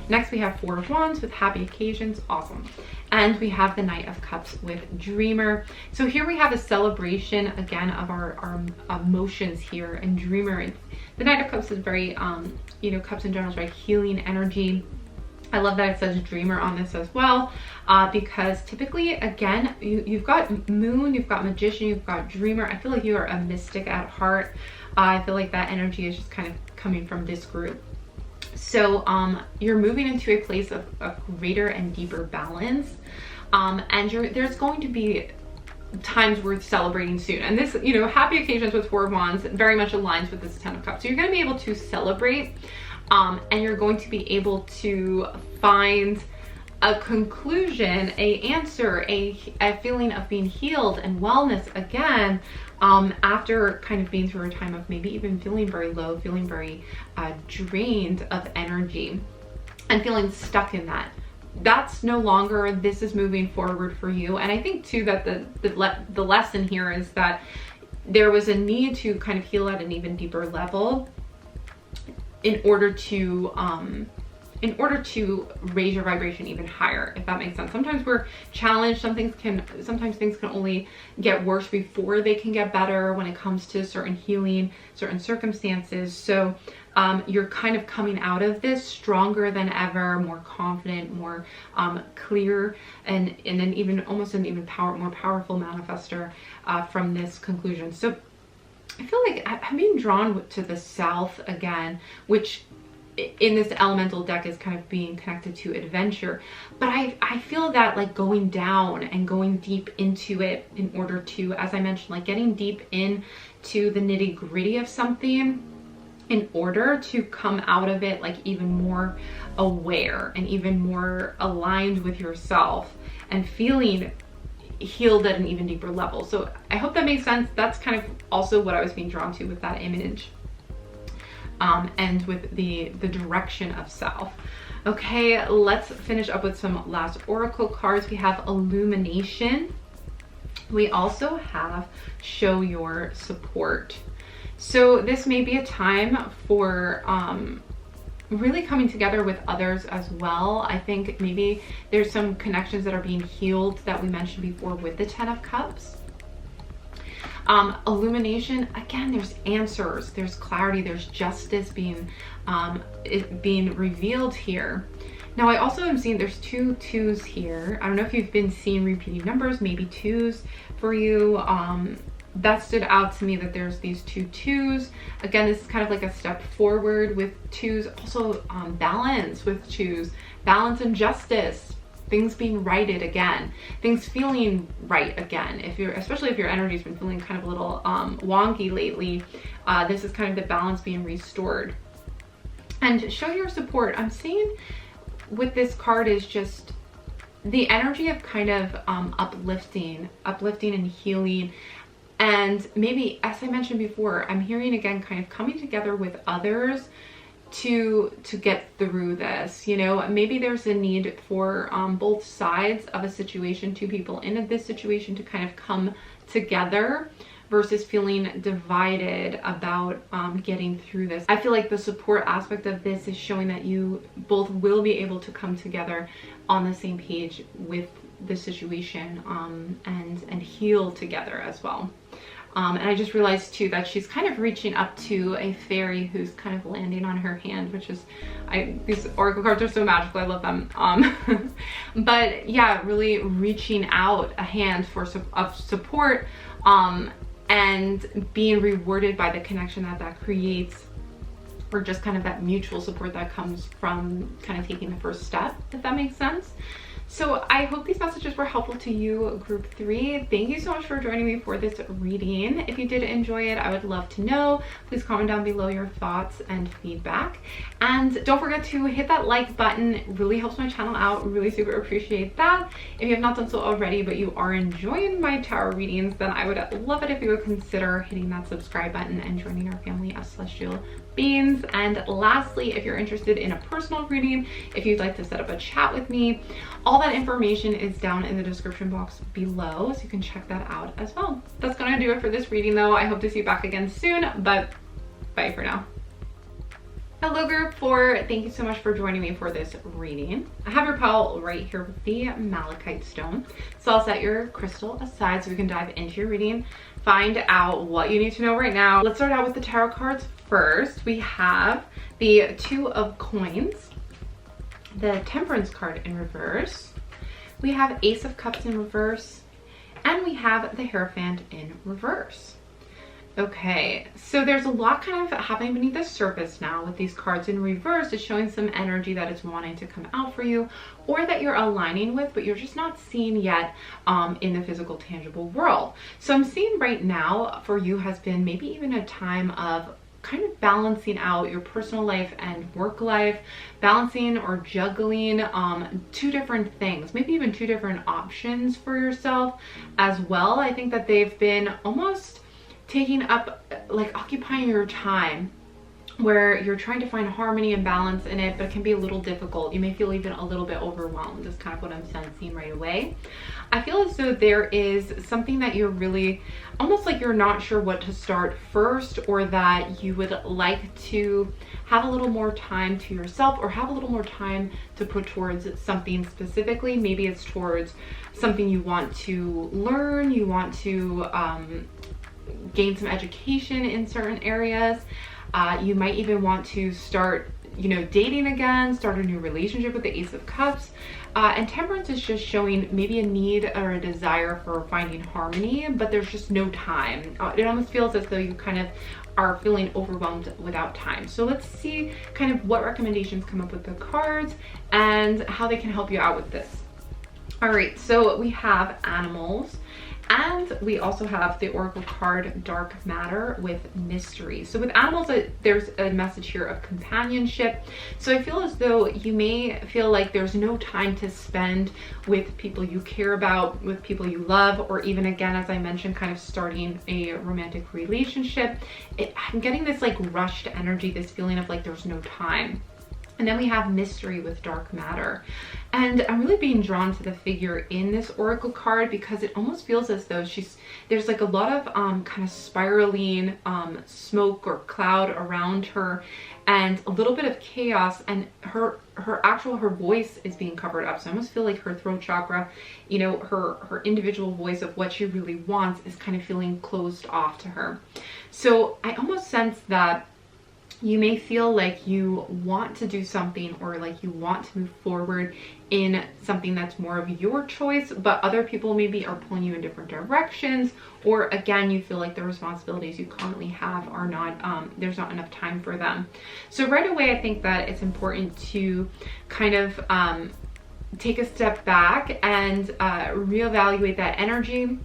next we have Four of Wands with happy occasions. Awesome. And we have the Knight of Cups with Dreamer. So here we have a celebration again of our emotions here. And Dreamer, the Knight of Cups is very you know, cups in general is very healing energy. I love that it says Dreamer on this as well, because typically, again, you've got Moon, you've got Magician, you've got Dreamer. I feel like you are a mystic at heart. I feel like that energy is just kind of coming from this group. So you're moving into a place of greater and deeper balance, and there's going to be times worth celebrating soon. And this, you know, happy occasions with Four of Wands very much aligns with this Ten of Cups. So you're going to be able to celebrate, and you're going to be able to find a conclusion, a answer, a feeling of being healed and wellness again, after kind of being through a time of maybe even feeling very low, feeling very drained of energy and feeling stuck in that. That's no longer, this is moving forward for you. And I think too that the lesson here is that there was a need to kind of heal at an even deeper level in order to in order to raise your vibration even higher, if that makes sense. Sometimes we're challenged, sometimes things can only get worse before they can get better when it comes to certain healing, certain circumstances. So you're kind of coming out of this stronger than ever, more confident, more clear, and then even almost an even more powerful manifester from this conclusion. So I feel like I'm being drawn to the South again, which in this elemental deck is kind of being connected to adventure, but I feel that like going down and going deep into it in order to, as I mentioned, like getting deep into the nitty gritty of something in order to come out of it like even more aware and even more aligned with yourself and feeling healed at an even deeper level. So I hope that makes sense. That's kind of also what I was being drawn to with that image. And with the direction of South. Okay, let's finish up with some last oracle cards. We have Illumination. We also have Show Your Support. So this may be a time for really coming together with others as well. I think maybe there's some connections that are being healed that we mentioned before with the Ten of Cups. Illumination, again, there's answers, there's clarity, there's justice being revealed here. Now I also am seeing there's two twos here. I don't know if you've been seeing repeating numbers, maybe twos for you. That stood out to me, that there's these two twos. Again, this is kind of like a step forward with twos. Also balance with twos, balance and justice. Things being righted again, things feeling right again. Especially if your energy's been feeling kind of a little wonky lately, this is kind of the balance being restored. And Show Your Support, I'm seeing with this card is just the energy of kind of uplifting and healing. And maybe, as I mentioned before, I'm hearing again kind of coming together with others to get through this. You know, maybe there's a need for both sides of a situation, two people in this situation, to kind of come together versus feeling divided about getting through this. I feel like the support aspect of this is showing that you both will be able to come together on the same page with the situation and heal together as well. And I just realized too that she's kind of reaching up to a fairy who's kind of landing on her hand, which is, these oracle cards are so magical, I love them. But yeah, really reaching out a hand of support and being rewarded by the connection that creates, or just kind of that mutual support that comes from kind of taking the first step, if that makes sense. So I hope these messages were helpful to you, group 3. Thank you so much for joining me for this reading. If you did enjoy it, I would love to know. Please comment down below your thoughts and feedback. And don't forget to hit that like button. It really helps my channel out. Really super appreciate that. If you have not done so already, but you are enjoying my tarot readings, then I would love it if you would consider hitting that subscribe button and joining our family of celestial beings. And lastly, if you're interested in a personal reading, if you'd like to set up a chat with me, all that information is down in the description box below, so you can check that out as well. That's gonna do it for this reading though. I hope to see you back again soon, but bye for now. Hello group 4, thank you so much for joining me for this reading. I have your pile right here with the Malachite stone. So I'll set your crystal aside so we can dive into your reading, find out what you need to know right now. Let's start out with the tarot cards first. We have the Two of Coins, the Temperance card in reverse. We have Ace of Cups in reverse, and we have the Hierophant in reverse. Okay, so there's a lot kind of happening beneath the surface now with these cards in reverse. It's showing some energy that is wanting to come out for you, or that you're aligning with, but you're just not seeing yet in the physical, tangible world. So I'm seeing right now for you has been maybe even a time of kind of balancing out your personal life and work life, balancing or juggling two different things, maybe even two different options for yourself as well. I think that they've been almost taking up, like occupying your time where you're trying to find harmony and balance in it, but it can be a little difficult. You may feel even a little bit overwhelmed, is kind of what I'm sensing right away. I feel as though there is something that you're really almost like you're not sure what to start first, or that you would like to have a little more time to yourself, or have a little more time to put towards something specifically. Maybe it's towards something you want to learn, you want to gain some education in certain areas. You might even want to start, dating again, start a new relationship with the Ace of Cups. And Temperance is just showing maybe a need or a desire for finding harmony, but there's just no time. It almost feels as though you kind of are feeling overwhelmed without time. So let's see kind of what recommendations come up with the cards and how they can help you out with this. All right, so we have animals. And we also have the Oracle card, Dark Matter, with Mystery. So with animals, there's a message here of companionship. So I feel as though you may feel like there's no time to spend with people you care about, with people you love, or even, again, as I mentioned, kind of starting a romantic relationship. I'm getting this like rushed energy, this feeling of like there's no time. And then we have Mystery with Dark Matter. And I'm really being drawn to the figure in this Oracle card because it almost feels as though there's like a lot of kind of spiraling smoke or cloud around her, and a little bit of chaos, and her voice is being covered up. So I almost feel like her throat chakra, her individual voice of what she really wants is kind of feeling closed off to her. So I almost sense that you may feel like you want to do something, or like you want to move forward in something that's more of your choice, but other people maybe are pulling you in different directions, or again, you feel like the responsibilities you currently have are not, there's not enough time for them. So right away, I think that it's important to kind of take a step back and reevaluate that energy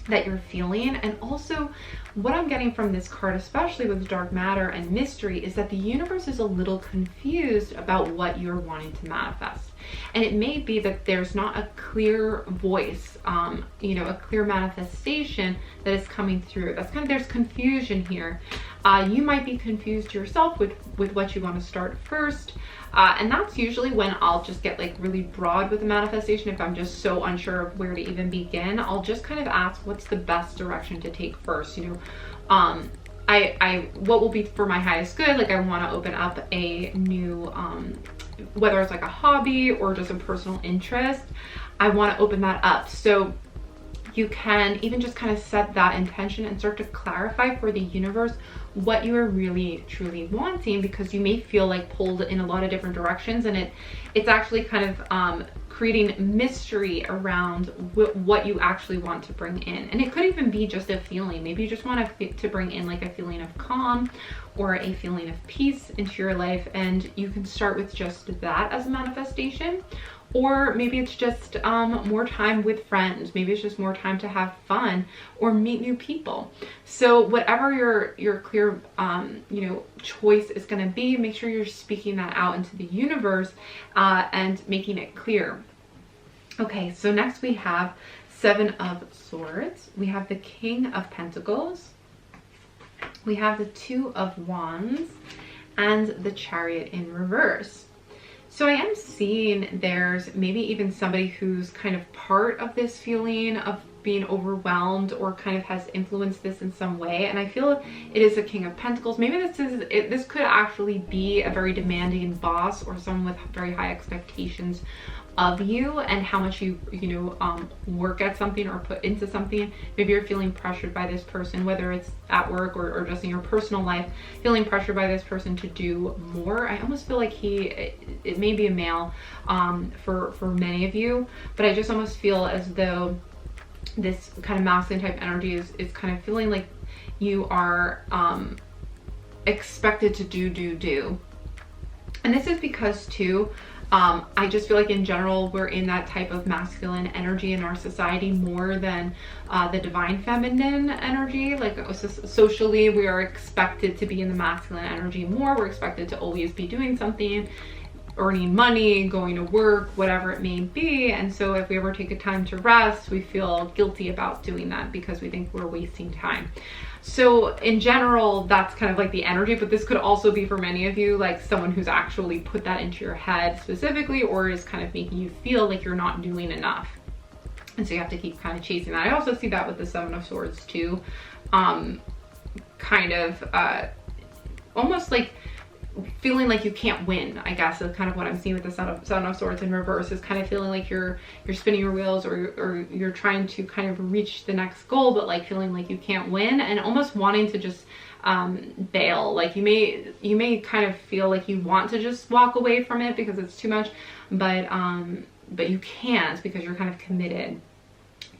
that you're feeling. And also, what I'm getting from this card, especially with Dark Matter and Mystery, is that the universe is a little confused about what you're wanting to manifest. And it may be that there's not a clear voice, a clear manifestation that is coming through. There's confusion here. You might be confused yourself with what you want to start first. And that's usually when I'll just get like really broad with the manifestation. If I'm just so unsure of where to even begin, I'll just kind of ask what's the best direction to take first. What will be for my highest good? Like I want to open up a new, whether it's like a hobby or just a personal interest, I want to open that up. So you can even just kind of set that intention and start to clarify for the universe what you are really truly wanting, because you may feel like pulled in a lot of different directions, and it's actually kind of creating mystery around what you actually want to bring in. And it could even be just a feeling. Maybe you just want to bring in like a feeling of calm or a feeling of peace into your life, and you can start with just that as a manifestation. Or maybe it's just more time with friends. Maybe it's just more time to have fun or meet new people. So whatever your clear choice is going to be, make sure you're speaking that out into the universe and making it clear. Okay, so next we have Seven of Swords. We have the King of Pentacles. We have the Two of Wands and the Chariot in reverse. So I am seeing there's maybe even somebody who's kind of part of this feeling of being overwhelmed, or kind of has influenced this in some way. And I feel it is a King of Pentacles. Maybe this could actually be a very demanding boss, or someone with very high expectations of you and how much you work at something or put into something. Maybe you're feeling pressured by this person, whether it's at work or just in your personal life, feeling pressured by this person to do more. I almost feel like it may be a male for many of you, but I just almost feel as though this kind of masculine type energy is kind of feeling like you are expected to do. And this is because too, I just feel like in general, we're in that type of masculine energy in our society more than the divine feminine energy. Like socially, we are expected to be in the masculine energy more. We're expected to always be doing something. earning money, going to work, whatever it may be. And so if we ever take a time to rest, we feel guilty about doing that because we think we're wasting time. So in general, that's kind of like the energy, but this could also be for many of you, like someone who's actually put that into your head specifically, or is kind of making you feel like you're not doing enough. And so you have to keep kind of chasing that. I also see that with the Seven of Swords too. Almost like feeling like you can't win, I guess, is kind of what I'm seeing with the Seven of Swords in reverse, is kind of feeling like you're spinning your wheels, or you're trying to kind of reach the next goal, but like feeling like you can't win, and almost wanting to just bail. Like you may kind of feel like you want to just walk away from it because it's too much, but you can't because you're kind of committed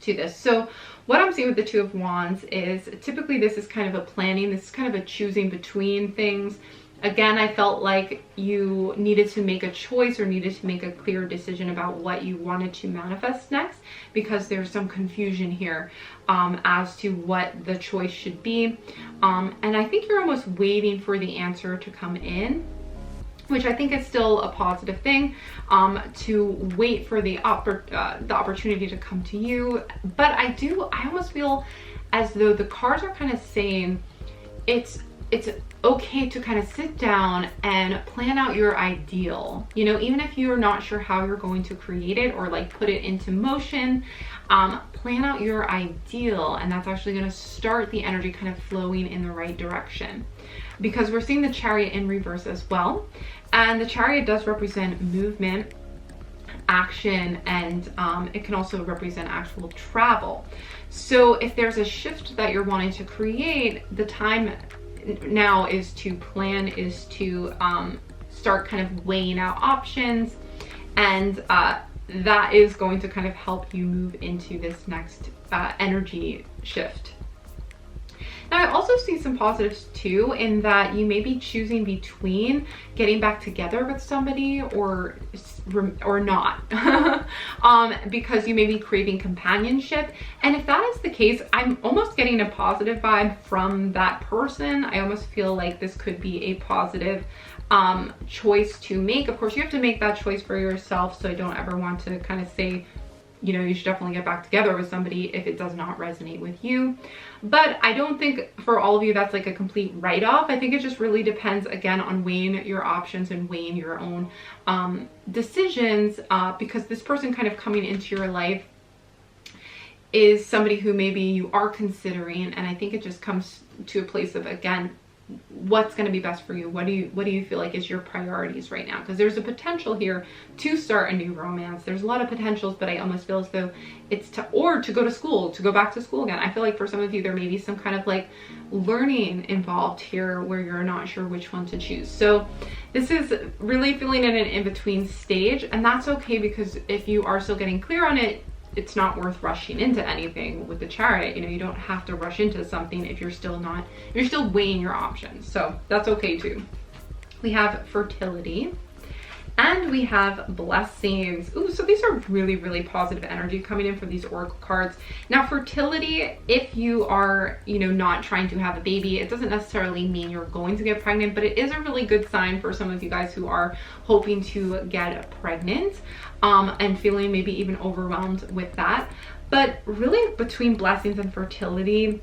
to this. So what I'm seeing with the Two of Wands is typically this is kind of a planning, this is kind of a choosing between things. Again, I felt like you needed to make a choice or needed to make a clear decision about what you wanted to manifest next, because there's some confusion here as to what the choice should be. And I think you're almost waiting for the answer to come in, which I think is still a positive thing, to wait for the opportunity to come to you. But I almost feel as though the cards are kind of saying it's okay to kind of sit down and plan out your ideal, you know, even if you're not sure how you're going to create it or like put it into motion. Plan out your ideal, and that's actually going to start the energy kind of flowing in the right direction, because we're seeing the Chariot in reverse as well. And the Chariot does represent movement, action, and it can also represent actual travel. So if there's a shift that you're wanting to create, the time now is to plan, is to start kind of weighing out options, and that is going to kind of help you move into this next energy shift. Now, I also see some positives too, in that you may be choosing between getting back together with somebody or not, because you may be craving companionship. And if that is the case, I'm almost getting a positive vibe from that person. I almost feel like this could be a positive choice to make. Of course, you have to make that choice for yourself, so I don't ever want to kind of say, you know, you should definitely get back together with somebody if it does not resonate with you. But I don't think for all of you that's like a complete write-off. I think it just really depends, again, on weighing your options and weighing your own decisions, because this person kind of coming into your life is somebody who maybe you are considering, and I think it just comes to a place of, again, what's going to be best for you. What do you feel like is your priorities right now? Because there's a potential here to start a new romance. There's a lot of potentials, but I almost feel as though it's to go to school, to go back to school again. I feel like for some of you, there may be some kind of like learning involved here where you're not sure which one to choose. So this is really feeling in an in-between stage, and that's okay, because if you are still getting clear on it, it's not worth rushing into anything with the Chariot. You know, you don't have to rush into something if you're still weighing your options. So that's okay too. We have fertility and we have blessings. Ooh, so these are really, really positive energy coming in for these oracle cards. Now, fertility, if you are, you know, not trying to have a baby, it doesn't necessarily mean you're going to get pregnant, but it is a really good sign for some of you guys who are hoping to get pregnant, and feeling maybe even overwhelmed with that. But really, between blessings and fertility,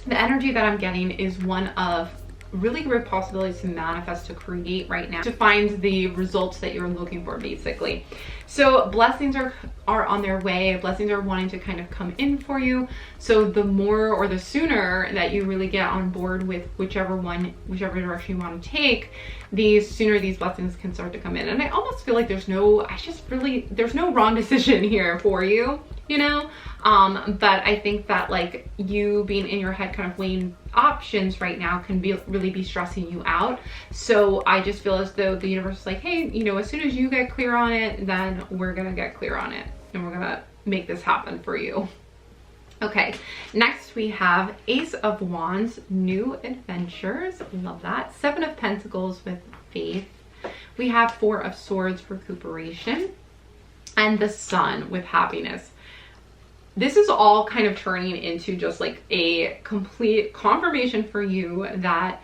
the energy that I'm getting is one of really great possibilities to manifest, to create right now, to find the results that you're looking for, basically. So blessings are on their way. Blessings are wanting to kind of come in for you. So the more or the sooner that you really get on board with whichever direction you want to take, the sooner these blessings can start to come in. And I almost feel like there's no wrong decision here for you, you know? But I think that like you being in your head kind of weighing options right now can really be stressing you out. So I just feel as though the universe is like, hey, you know, as soon as you get clear on it, then we're gonna get clear on it and we're gonna make this happen for you. Okay, next we have Ace of Wands, new adventures. Love that. Seven of Pentacles with faith. We have Four of Swords, recuperation, and the Sun with happiness. This is all kind of turning into just like a complete confirmation for you that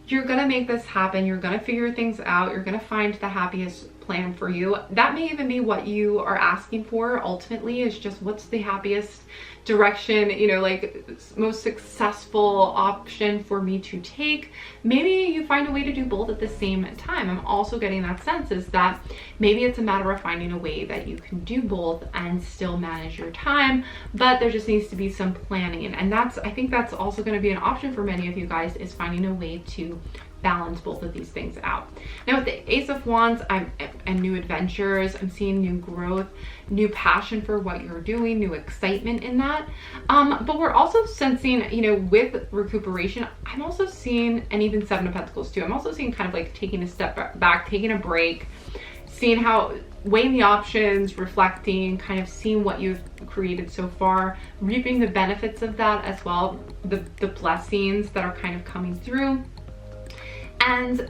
you're gonna make this happen. You're gonna figure things out. You're gonna find the happiest plan for you. That may even be what you are asking for ultimately, is just what's the happiest direction, you know, like most successful option for me to take. Maybe you find a way to do both at the same time. I'm also getting that sense is that maybe it's a matter of finding a way that you can do both and still manage your time, but there just needs to be some planning. And I think that's also going to be an option for many of you guys, is finding a way to balance both of these things out. Now with the Ace of Wands, and new adventures, I'm seeing new growth, new passion for what you're doing, new excitement in that. But we're also sensing, you know, with recuperation, I'm also seeing, and even Seven of Pentacles too, I'm also seeing kind of like taking a step back, taking a break, seeing how, weighing the options, reflecting, kind of seeing what you've created so far, reaping the benefits of that as well, the blessings that are kind of coming through. And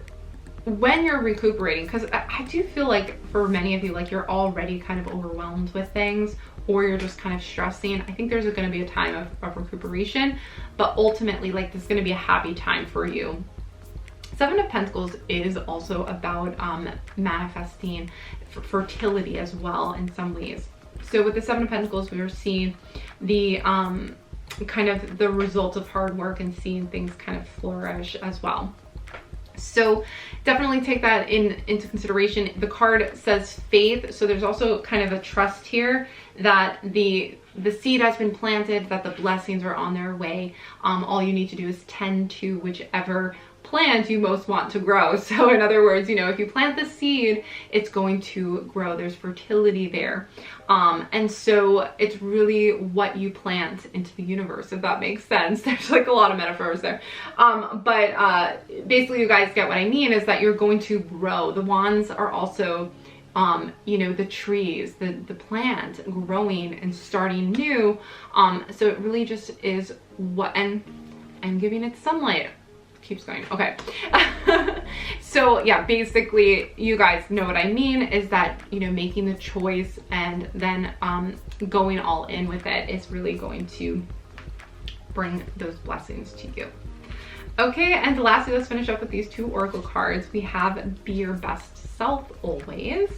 when you're recuperating, because I do feel like for many of you, like you're already kind of overwhelmed with things, or you're just kind of stressing, I think there's going to be a time of recuperation, but ultimately, like, this is going to be a happy time for you. Seven of Pentacles is also about manifesting fertility as well in some ways. So with the Seven of Pentacles, we are seeing the kind of the results of hard work and seeing things kind of flourish as well. So definitely take that into consideration. The card says faith, so there's also kind of a trust here that the seed has been planted, that the blessings are on their way. All you need to do is tend to whichever plant you most want to grow. So in other words, you know, if you plant the seed, it's going to grow. There's fertility there. And so it's really what you plant into the universe, if that makes sense. There's like a lot of metaphors there. But basically, you guys get what I mean, is that you're going to grow. The wands are also, you know, the trees, the plant growing and starting new. So it really just is what, and giving it sunlight. Keeps going. Okay. So yeah, basically, you guys know what I mean, is that, you know, making the choice and then going all in with it is really going to bring those blessings to you. Okay, and lastly, let's finish up with these two oracle cards. We have Be Your Best Self Always.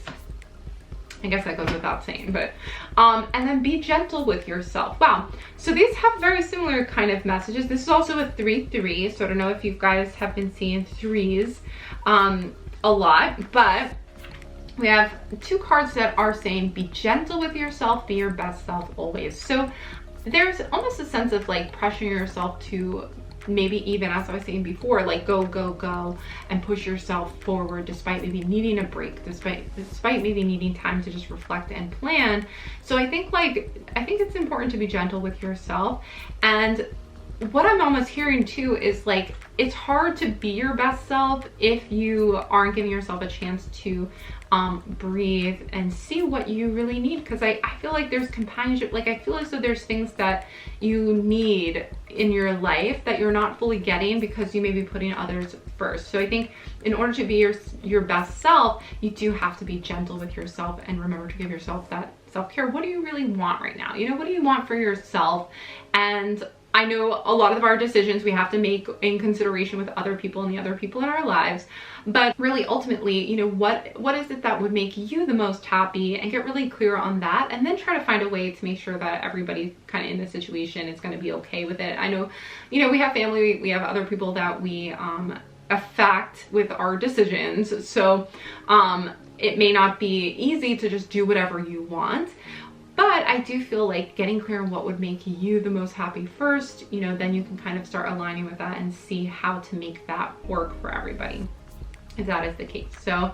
I guess that goes without saying, but and then be gentle with yourself. Wow, so these have very similar kind of messages. This is also a 3-3, so I don't know if you guys have been seeing threes a lot, but we have two cards that are saying be gentle with yourself, be your best self always. So there's almost a sense of like pressuring yourself to maybe, even as I was saying before, like go and push yourself forward despite maybe needing a break, despite maybe needing time to just reflect and plan. So I think it's important to be gentle with yourself. And what I'm almost hearing too is like, it's hard to be your best self if you aren't giving yourself a chance to breathe and see what you really need. Because I feel like there's companionship, like I feel as though there's things that you need in your life that you're not fully getting because you may be putting others first. So I think in order to be your best self, you do have to be gentle with yourself and remember to give yourself that self-care. What do you really want right now? You know, what do you want for yourself? And I know a lot of our decisions we have to make in consideration with other people and the other people in our lives, but really ultimately, you know, what is it that would make you the most happy, and get really clear on that, and then try to find a way to make sure that everybody kind of in the situation is going to be okay with it. I know, you know, we have family, we have other people that we affect with our decisions, so it may not be easy to just do whatever you want. But I do feel like getting clear on what would make you the most happy first, you know, then you can kind of start aligning with that and see how to make that work for everybody, if that is the case. So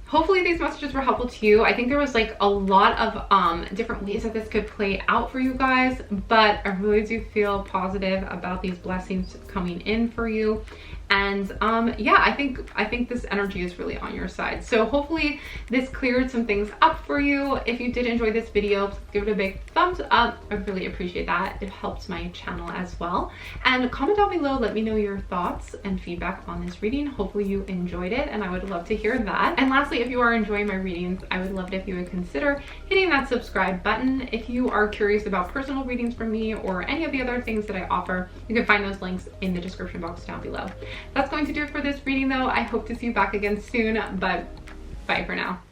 hopefully these messages were helpful to you. I think there was like a lot of different ways that this could play out for you guys, but I really do feel positive about these blessings coming in for you. And yeah, I think this energy is really on your side. So hopefully this cleared some things up for you. If you did enjoy this video, please give it a big thumbs up. I'd really appreciate that. It helps my channel as well. And comment down below, let me know your thoughts and feedback on this reading. Hopefully you enjoyed it, and I would love to hear that. And lastly, if you are enjoying my readings, I would love it if you would consider hitting that subscribe button. If you are curious about personal readings from me or any of the other things that I offer, you can find those links in the description box down below. That's going to do it for this reading though. I hope to see you back again soon, but Bye for now.